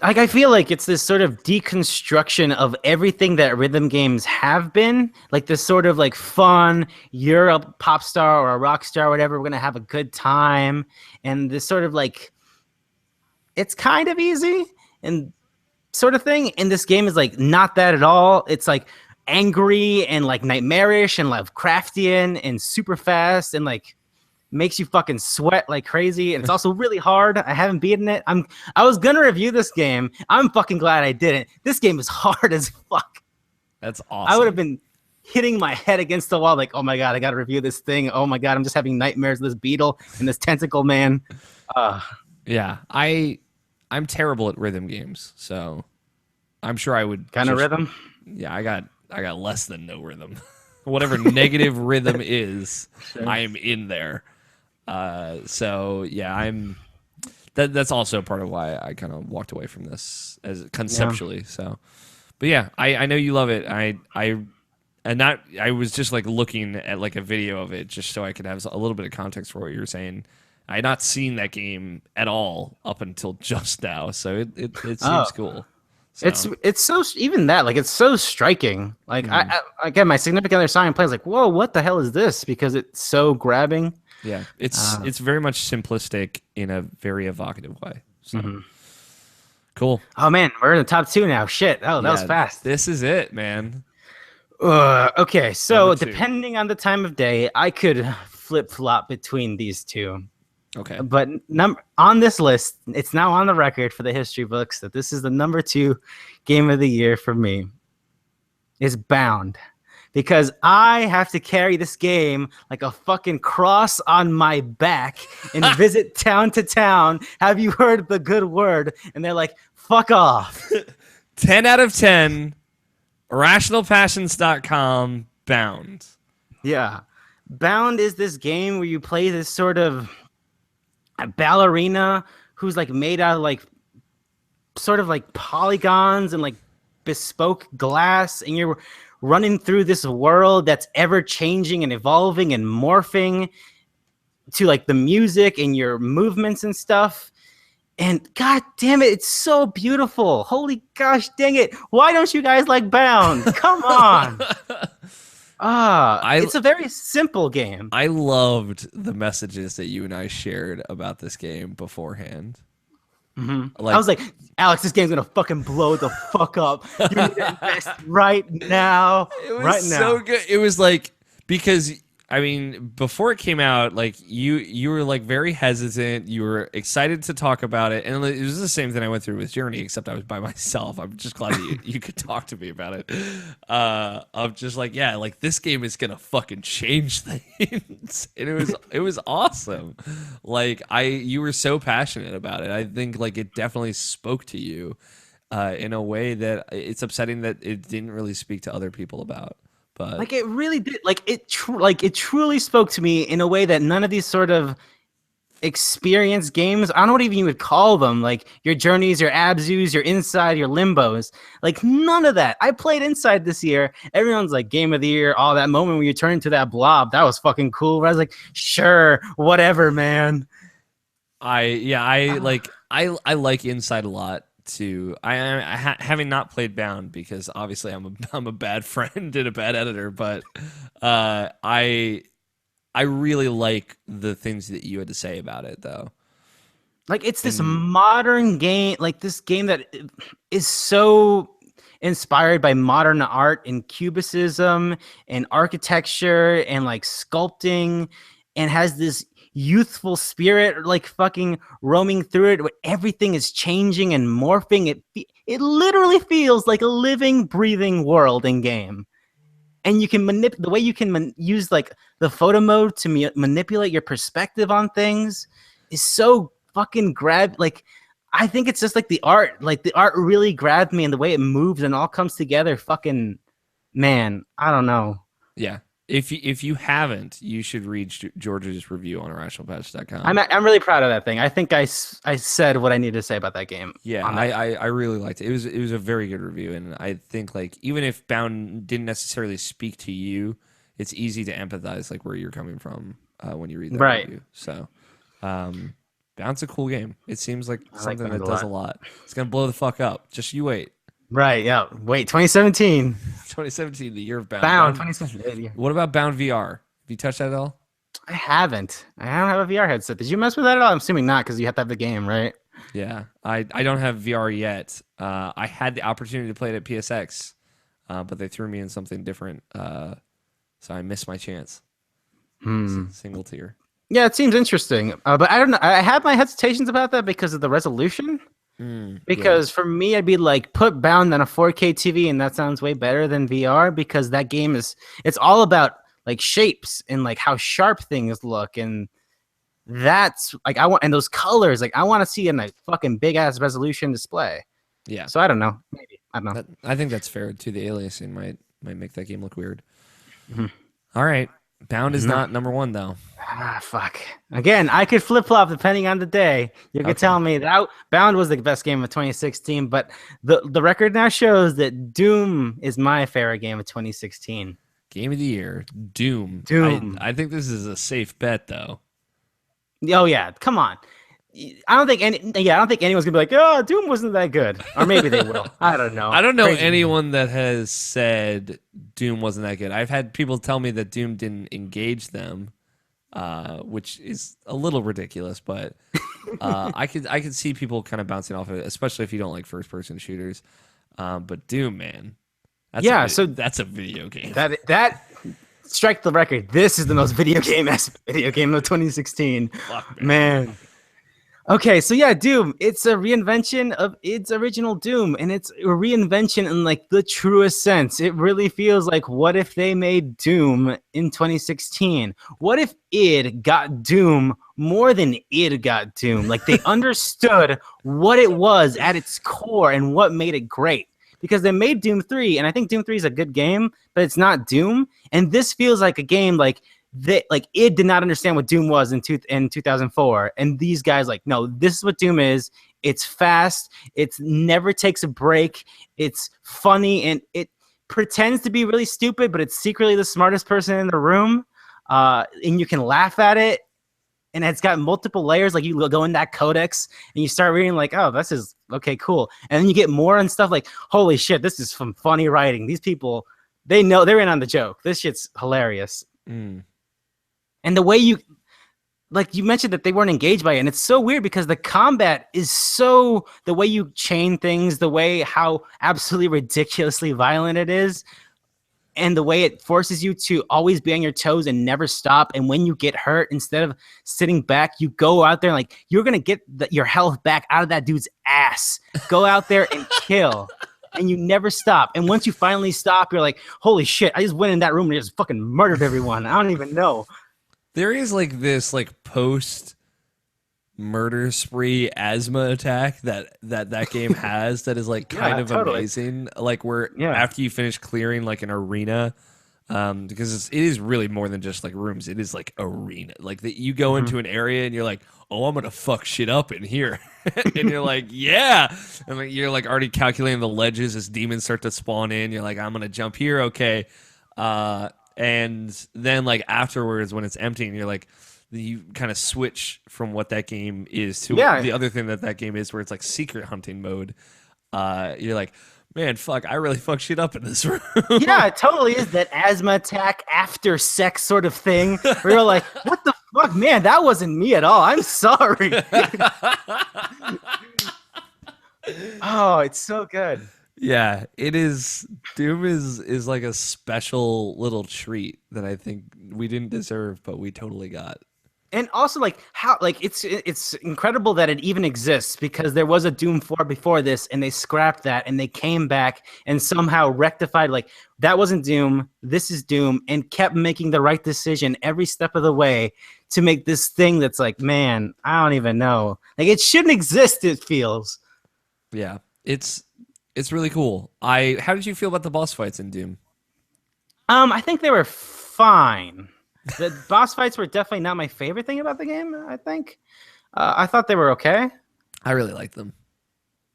like I feel like it's this sort of deconstruction of everything that rhythm games have been. Like this sort of like fun, you're a pop star or a rock star, or whatever. We're gonna have a good time, and this sort of like it's kind of easy and sort of thing. And this game is like not that at all. It's like angry and like nightmarish and Lovecraftian and super fast and like makes you fucking sweat like crazy, and it's also really hard. I haven't beaten it. I was gonna review this game. I'm fucking glad I didn't. This game is hard as fuck. That's I would have awesome. been hitting my head against the wall like, oh my god, I gotta review this thing. Oh my god, I'm just having nightmares of this beetle and this tentacle man. Uh, Yeah, I'm terrible at rhythm games, so I'm sure I would kind of just rhythm. yeah, I got less than no rhythm. Whatever negative rhythm is, Sure. I am in there. So yeah, that's also part of why I kind of walked away from this as Yeah. conceptually. So, but yeah, I know you love it. I was just like looking at like a video of it just so I could have a little bit of context for what you were saying. I had not seen that game at all up until just now, so it Oh. seems cool. So, It's so even that like it's so striking. Like again, my significant other saw him play. I was like, whoa, what the hell is this? Because it's so grabbing. yeah, it's very much simplistic in a very evocative way. So cool. Oh man, we're in the top 2 now. Shit. Oh, that was Yeah, fast. This is it, man. Okay, so Number 2. depending on the time of day, I could flip flop between these two. Okay. But on this list, it's now on the record for the history books that this is the number 2 game of the year for me. Is Bound. Because I have to carry this game like a fucking cross on my back and visit town to town. Have you heard the good word? And they're like, fuck off. 10 out of 10. IrrationalPassions.com. Bound. Yeah. Bound is this game where you play this sort of a ballerina who's like made out of like sort of like polygons and like bespoke glass, and you're running through this world that's ever changing and evolving and morphing to like the music and your movements and stuff. And god damn it, it's so beautiful. Holy gosh dang it. Why don't you guys like Bound? Come on. It's a very simple game. I loved the messages that you and I shared about this game beforehand. I was like, Alex, this game's gonna fucking blow the fuck up. You need to invest right now. It was right now. so good. It was like, because I mean, before it came out, like you were like very hesitant. You were excited to talk about it, and it was the same thing I went through with Journey, except I was by myself. I'm just glad that you could talk to me about it. I'm just like, yeah, like this game is gonna fucking change things, and it was awesome. Like you were so passionate about it. I think like it definitely spoke to you in a way that it's upsetting that it didn't really speak to other people about. But like it really did. Like it truly spoke to me in a way that none of these sort of experience games, I don't know what even you would call them, like your Journeys, your Abzus, your Inside, your Limbos, like none of that. I played Inside this year. Everyone's like game of the year, all that moment when you turn into that blob, that was fucking cool. But I was like, sure, whatever, man. I like Inside a lot too. Having not played Bound, because obviously I'm a bad friend and a bad editor, but I really like the things that you had to say about it, though. Like it's this modern game, like this game that is so inspired by modern art and cubism and architecture and like sculpting, and has this youthful spirit like fucking roaming through it where everything is changing and morphing. It literally feels like a living, breathing world in game. And you can manipulate the way you can use like the photo mode to manipulate your perspective on things is so fucking like I think it's just like the art really grabbed me, and the way it moves and all comes together. Fucking man, I don't know. Yeah. If you haven't, you should read George's review on irrationalpatch.com. I'm really proud of that thing. I think I said what I needed to say about that game. Yeah, I really liked it. It was a very good review, and I think like even if Bound didn't necessarily speak to you, it's easy to empathize like where you're coming from when you read that review. So, Bound's a cool game. It seems like something that does a lot. It's gonna blow the fuck up. Just you wait. Right, yeah. Wait, 2017. 2017, the year of Bound. Bound 2017. What about Bound VR? Have you touched that at all? I haven't. I don't have a VR headset. Did you mess with that at all? I'm assuming not, because you have to have the game, right? Yeah, I don't have VR yet. I had the opportunity to play it at PSX, but they threw me in something different, so I missed my chance. Single tier. Yeah, it seems interesting, but I don't know. I have my hesitations about that because of the resolution. Because for me, I'd be like, put Bound on a 4K TV, and that sounds way better than VR, because that game it's all about like shapes and like how sharp things look, and that's like and those colors, like I want to see in a fucking big ass resolution display. Yeah. So I don't know. Maybe I don't know. I think that's fair too. The aliasing might make that game look weird. All right, Bound is not number one though. Fuck. Again, I could flip flop depending on the day. You could tell me that Bound was the best game of 2016, but the record now shows that Doom is my favorite game of 2016. Game of the year, Doom. I think this is a safe bet though. Oh yeah, come on. I don't think anyone's gonna be like, oh, Doom wasn't that good, or maybe they will. I don't know. I don't know Crazy. anyone that has said Doom wasn't that good. I've had people tell me that Doom didn't engage them, which is a little ridiculous, but I could see people kind of bouncing off of it, especially if you don't like first person shooters. But Doom, man, that's a video game. That strike the record. This is the most video game of 2016. Fuck, Man. Okay, so yeah, Doom. It's a reinvention of its original Doom, and it's a reinvention in like the truest sense. It really feels like, what if they made Doom in 2016? What if id got Doom more than id got Doom? Like they understood what it was at its core and what made it great. Because they made Doom 3, and I think Doom 3 is a good game, but it's not Doom. And this feels like a game like id did not understand what Doom was in 2004, and these guys like, no, this is what Doom is. It's fast, it never takes a break, it's funny, and it pretends to be really stupid, but it's secretly the smartest person in the room, and you can laugh at it, and it's got multiple layers. Like you go in that codex and you start reading like, oh, this is okay, cool, and then you get more and stuff like, holy shit, this is some funny writing. These people, they know they're in on the joke. This shit's hilarious. And the way you mentioned that they weren't engaged by it, and it's so weird because the combat is so, the way you chain things, the way how absolutely ridiculously violent it is, and the way it forces you to always be on your toes and never stop. And when you get hurt, instead of sitting back, you go out there and like, you're gonna get your health back out of that dude's ass. Go out there and kill. And you never stop. And once you finally stop, you're like, holy shit, I just went in that room and just fucking murdered everyone. I don't even know. There is like this like post murder spree asthma attack that game has that is like kind of totally amazing. Like where after you finish clearing like an arena, because it is really more than just like rooms. It is like arena. Like that you go into an area and you're like, oh, I'm gonna fuck shit up in here, and you're like, yeah, and like you're like already calculating the ledges as demons start to spawn in. You're like, I'm gonna jump here, okay. And then like afterwards when it's empty and you're like, you kind of switch from what that game is to the other thing that game is, where it's like secret hunting mode. You're like, man, fuck, I really fucked shit up in this room. Yeah, it totally is that asthma attack after sex sort of thing where you're like, what the fuck, man, that wasn't me at all. I'm sorry. Oh, it's so good. Yeah, it is. Doom is like a special little treat that I think we didn't deserve, but we totally got. And also, like, how, like, it's incredible that it even exists, because there was a Doom 4 before this, and they scrapped that, and they came back and somehow rectified, like, that wasn't Doom, this is Doom, and kept making the right decision every step of the way to make this thing that's like, man, I don't even know. Like, it shouldn't exist, it feels. Yeah, it's really cool. How did you feel about the boss fights in Doom? I think they were fine. The boss fights were definitely not my favorite thing about the game, I think. I thought they were okay. I really liked them.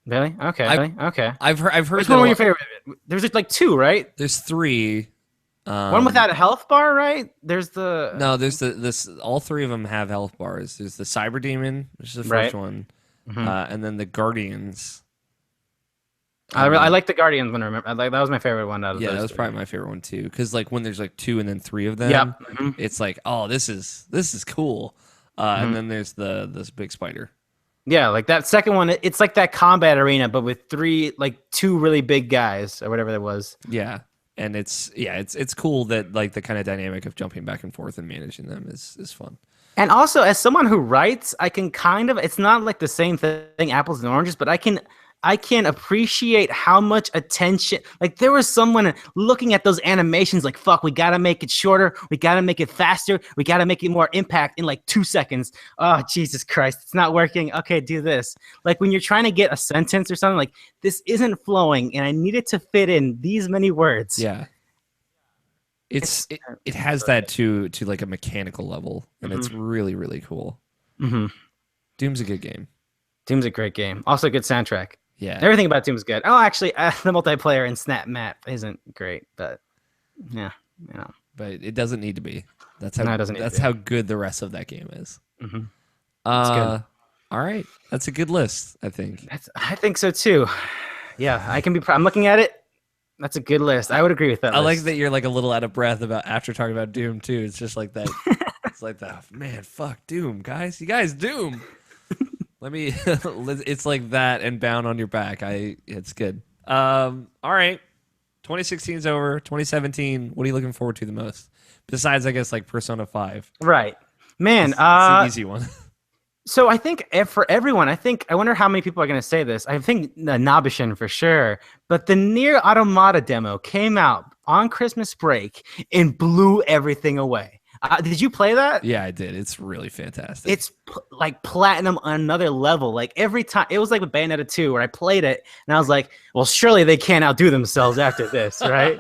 Really? Okay. Okay. I've heard. Which one were your favorite? There's like two, right? There's three. One without a health bar, right? There's this. All three of them have health bars. There's the Cyber Demon, which is the first one, and then the Guardians. I like the Guardians one. That was my favorite one out of those. Yeah, that was probably my favorite one too. Because like when there's like two and then three of them, it's like, oh, this is cool. And then there's this big spider. Yeah, like that second one, it's like that combat arena, but with two really big guys or whatever that was. Yeah, and it's cool that like the kind of dynamic of jumping back and forth and managing them is fun. And also, as someone who writes, I can it's not like the same thing, apples and oranges, but I can appreciate how much attention, like there was someone looking at those animations like, fuck, we got to make it shorter. We got to make it faster. We got to make it more impact in like 2 seconds. Oh, Jesus Christ. It's not working. Okay, do this. Like when you're trying to get a sentence or something, like this isn't flowing and I need it to fit in these many words. Yeah. It has that to like a mechanical level, and it's really, really cool. Doom's a good game. Doom's a great game. Also a good soundtrack. Yeah, everything about Doom is good. Oh, actually, the multiplayer in Snap Map isn't great, but yeah, But it doesn't need to be. That's how how good the rest of that game is. It's good. All right, that's a good list, I think. I think so too. Yeah, I can be. I'm looking at it. That's a good list. I would agree with that I like list. that you're like a little out of breath about after talking about Doom too. It's just like that. It's like that. Man, fuck Doom, guys. You guys, Doom. Let me. It's like that and Bound on Your Back. It's good. All right. 2016 is over. 2017. What are you looking forward to the most? Besides, I guess like Persona 5. Right, man. It's the easy one. So I think for everyone, I wonder how many people are going to say this. I think Nabishin for sure, but the Nier Automata demo came out on Christmas break and blew everything away. Did you play that? Yeah, I did. It's really fantastic. It's like platinum on another level. Like every time, it was like with Bayonetta 2 where I played it and I was like, well, surely they can't outdo themselves after this, right?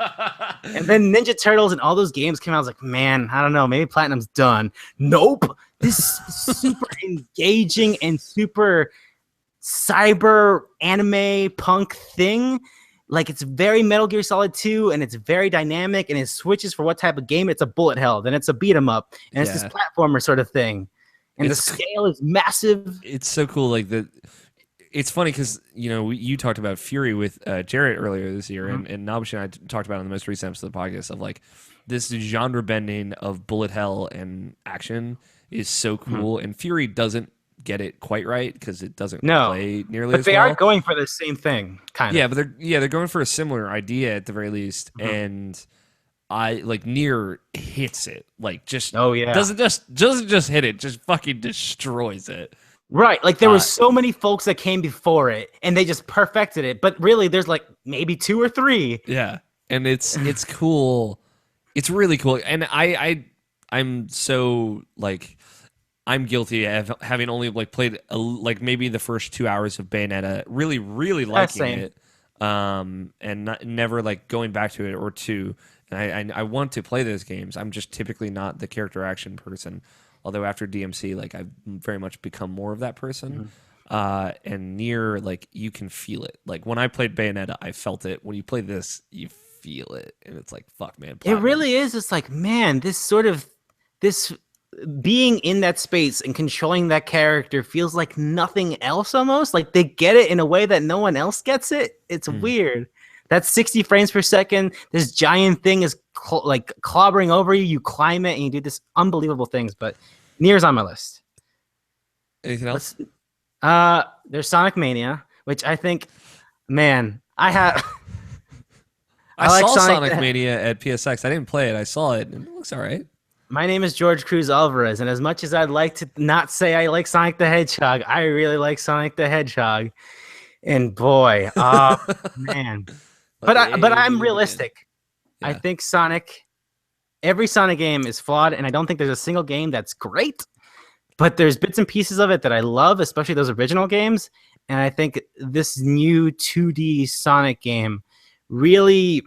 And then Ninja Turtles and all those games came out. I was like, man, I don't know. Maybe platinum's done. Nope. This super engaging and super cyber anime punk thing. Like it's very Metal Gear Solid 2 and it's very dynamic and it switches for what type of game. It's a bullet hell, then it's a beat 'em up, and it's this platformer sort of thing. And the scale is massive. It's so cool. Like it's funny because you talked about Fury with Jarrett earlier this year, and Nabish and I talked about it in the most recent episode of the podcast of like this genre bending of bullet hell and action is so cool. And Fury doesn't get it quite right because it doesn't play nearly as well. But they are going for the same thing, kind of. Yeah, but they're going for a similar idea at the very least, and I like Nier hits it like just doesn't just hit it, just fucking destroys it. Right, like there were so many folks that came before it, and they just perfected it. But really, there's like maybe 2 or 3. Yeah, and it's cool. It's really cool, and I'm so like. I'm guilty of having only like played like maybe the first 2 hours of Bayonetta, really, really liking it, and never like going back to it or two. And I want to play those games. I'm just typically not the character action person. Although after DMC, like I've very much become more of that person. And Nier, like you can feel it. Like when I played Bayonetta, I felt it. When you play this, you feel it, and it's like fuck, man. Platinum. It really is. It's like man, this being in that space and controlling that character feels like nothing else almost. Like they get it in a way that no one else gets it. It's weird. That's 60 frames per second. This giant thing is like clobbering over you. You climb it and you do this unbelievable things. But Nier's on my list. Anything else? There's Sonic Mania, which I think, man, I saw Sonic Mania at PSX. I didn't play it. I saw it, and it looks all right. My name is Jurge Cruz Alvarez, and as much as I'd like to not say I like Sonic the Hedgehog, I really like Sonic the Hedgehog. And boy, man. But I'm realistic. Yeah. I think every Sonic game is flawed, and I don't think there's a single game that's great. But there's bits and pieces of it that I love, especially those original games. And I think this new 2D Sonic game really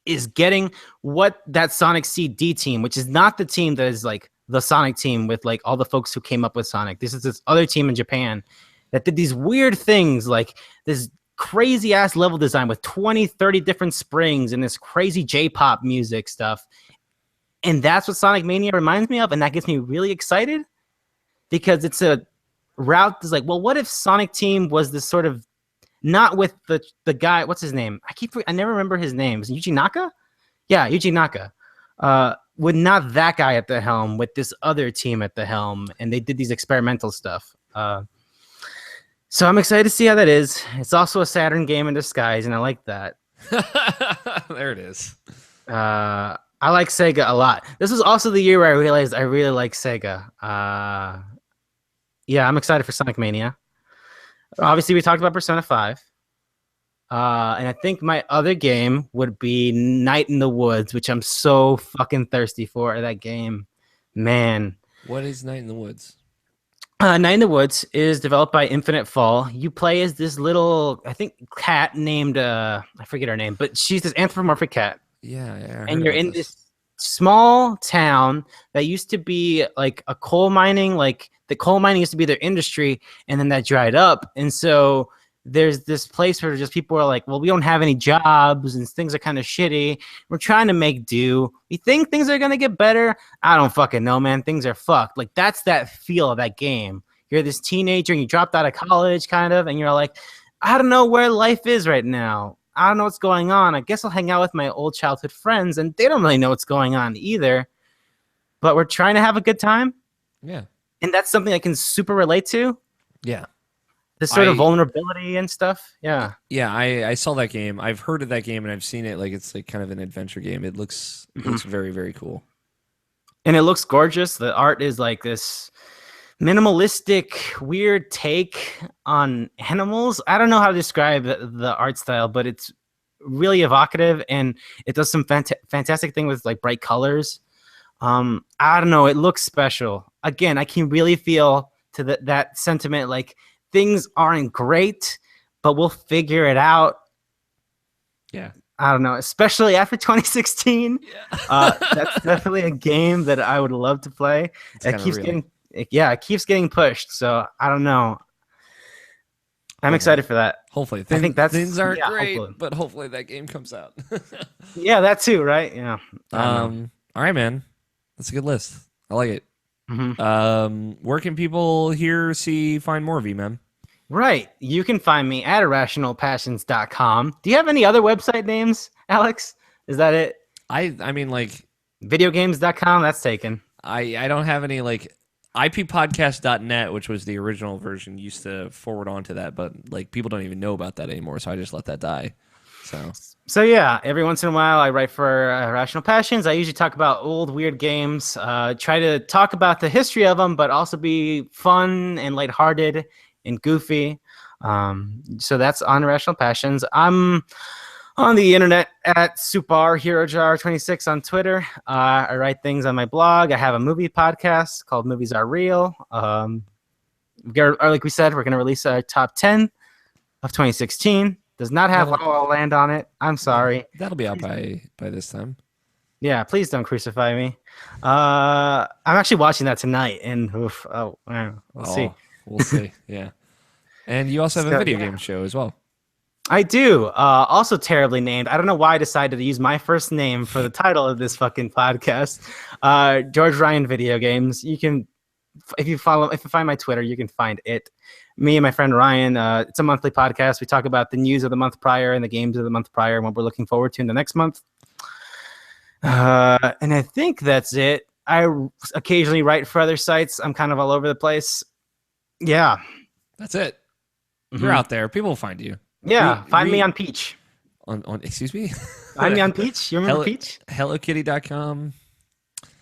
is getting what that Sonic CD team, which is not the team that is like the Sonic team with like all the folks who came up with Sonic. This is this other team in Japan that did these weird things, like this crazy ass level design with 20, 30 different springs and this crazy J-pop music stuff. And that's what Sonic Mania reminds me of. And that gets me really excited because it's a route that's like, well, what if Sonic Team was this sort of not with the guy, what's his name? I never remember his name. Is it Yuji Naka? Yeah, Yuji Naka. With not that guy at the helm, with this other team at the helm, and they did these experimental stuff. So I'm excited to see how that is. It's also a Saturn game in disguise, and I like that. There it is. I like Sega a lot. This was also the year where I realized I really like Sega. Yeah, I'm excited for Sonic Mania. Obviously, we talked about Persona 5. And I think my other game would be Night in the Woods, which I'm so fucking thirsty for, that game. Man. What is Night in the Woods? Night in the Woods is developed by Infinite Fall. You play as this little, I think, cat named, I forget her name, but she's this anthropomorphic cat. Yeah. And you're in this small town that used to be like a coal mining, like the coal mining used to be their industry, and then that dried up. And so there's this place where just people are like, well, we don't have any jobs and things are kind of shitty. We're trying to make do. We think things are going to get better. I don't fucking know, man. Things are fucked. Like, that's that feel of that game. You're this teenager and you dropped out of college kind of, and you're like, I don't know where life is right now. I don't know what's going on. I guess I'll hang out with my old childhood friends, and they don't really know what's going on either. But we're trying to have a good time. Yeah. And that's something I can super relate to. Yeah. This sort of vulnerability and stuff. Yeah. Yeah, I saw that game. I've heard of that game and I've seen it. Like, it's like kind of an adventure game. It looks very, very cool. And it looks gorgeous. The art is like this minimalistic, weird take on animals. I don't know how to describe the art style, but it's really evocative, and it does some fantastic thing with like bright colors. I don't know. It looks special. Again, I can really feel to that sentiment. Like, things aren't great, but we'll figure it out. Yeah. I don't know, especially after 2016. Yeah. That's definitely a game that I would love to play. It keeps getting pushed. So I don't know. I'm excited for that. Hopefully. I think things aren't great, hopefully. but hopefully that game comes out. Yeah, that too, right? Yeah. All right, man. That's a good list. I like it. Where can people find more of you, man? Right. You can find me at irrationalpassions.com. Do you have any other website names, Alex? Is that it? I mean, like, videogames.com, that's taken. I don't have any, like, ippodcast.net, which was the original version, used to forward on to that, but like, people don't even know about that anymore, so I just let that die. So yeah, every once in a while I write for Irrational Passions. I usually talk about old weird games, try to talk about the history of them, but also be fun and lighthearted and goofy. So that's on Irrational Passions. I'm on the internet at SuparHeroJar26 on Twitter. I write things on my blog. I have a movie podcast called Movies Are Real. Like we said, we're going to release our top 10 of 2016. Does not have La La Land on it. I'm sorry. That'll be out by this time. Yeah, please don't crucify me. I'm actually watching that tonight, and we'll see. We'll see. Yeah. And you also have a video game show as well. I do. Also terribly named. I don't know why I decided to use my first name for the title of this fucking podcast. George Ryan Video Games. You can, if you find my Twitter, you can find it. Me and my friend Ryan. It's a monthly podcast. We talk about the news of the month prior and the games of the month prior and what we're looking forward to in the next month. And I think that's it. I occasionally write for other sites. I'm kind of all over the place. Yeah. That's it. You're out there. People will find you. Yeah. Find me on Peach. On excuse me? Find me on Peach. You remember Peach? HelloKitty.com.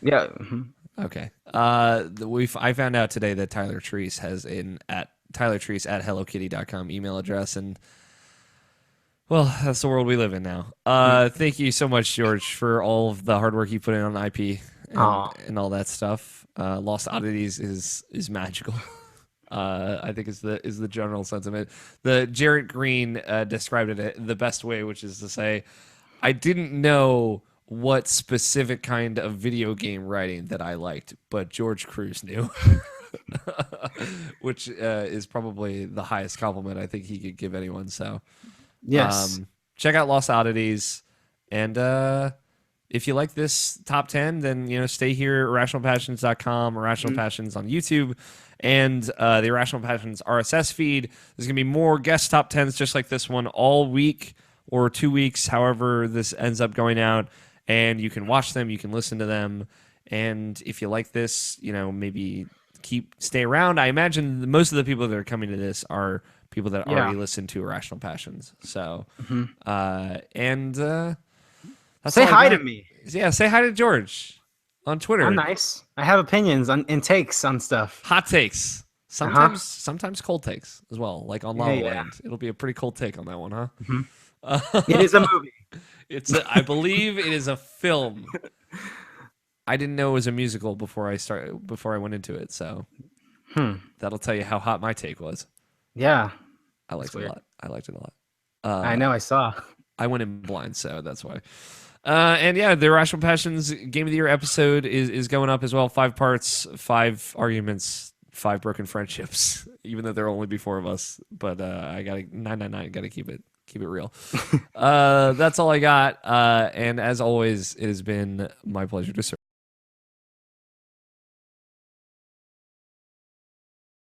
Yeah. Okay. I found out today that Tyler Treese has at TylerTreese@HelloKitty.com email address, and well, that's the world we live in now. Thank you so much, Jurge, for all of the hard work you put in on IP and all that stuff. Lost Oddities is magical. I think is the general sentiment. The Jarrett Green described it the best way, which is to say, I didn't know what specific kind of video game writing that I liked, but George Cruz knew. Which is probably the highest compliment I think he could give anyone. So yes, check out Lost Oddities, and if you like this top 10, then stay here. IrrationalPassions.com, Irrational Passions on YouTube, and the Irrational Passions RSS feed. There's gonna be more guest top 10s just like this one all week or 2 weeks, however this ends up going out, and you can watch them, you can listen to them, and if you like this, maybe stay around. I imagine most of the people that are coming to this are people that already listen to Irrational Passions. So, that's say hi to me. Yeah, say hi to George on Twitter. I'm nice. I have opinions and takes on stuff. Hot takes. Sometimes cold takes as well. Like on La La Land, it'll be a pretty cold take on that one, huh? It is a movie. I believe it is a film. I didn't know it was a musical before I went into it, so that'll tell you how hot my take was. Yeah, I liked it a lot. I know. I saw. I went in blind, so that's why. And yeah, the Irrational Passions Game of the Year episode is going up as well. 5 parts, 5 arguments 5 broken friendships, even though there will only be 4 of us. But I gotta 999. Gotta keep it real. That's all I got. And as always, it has been my pleasure to serve.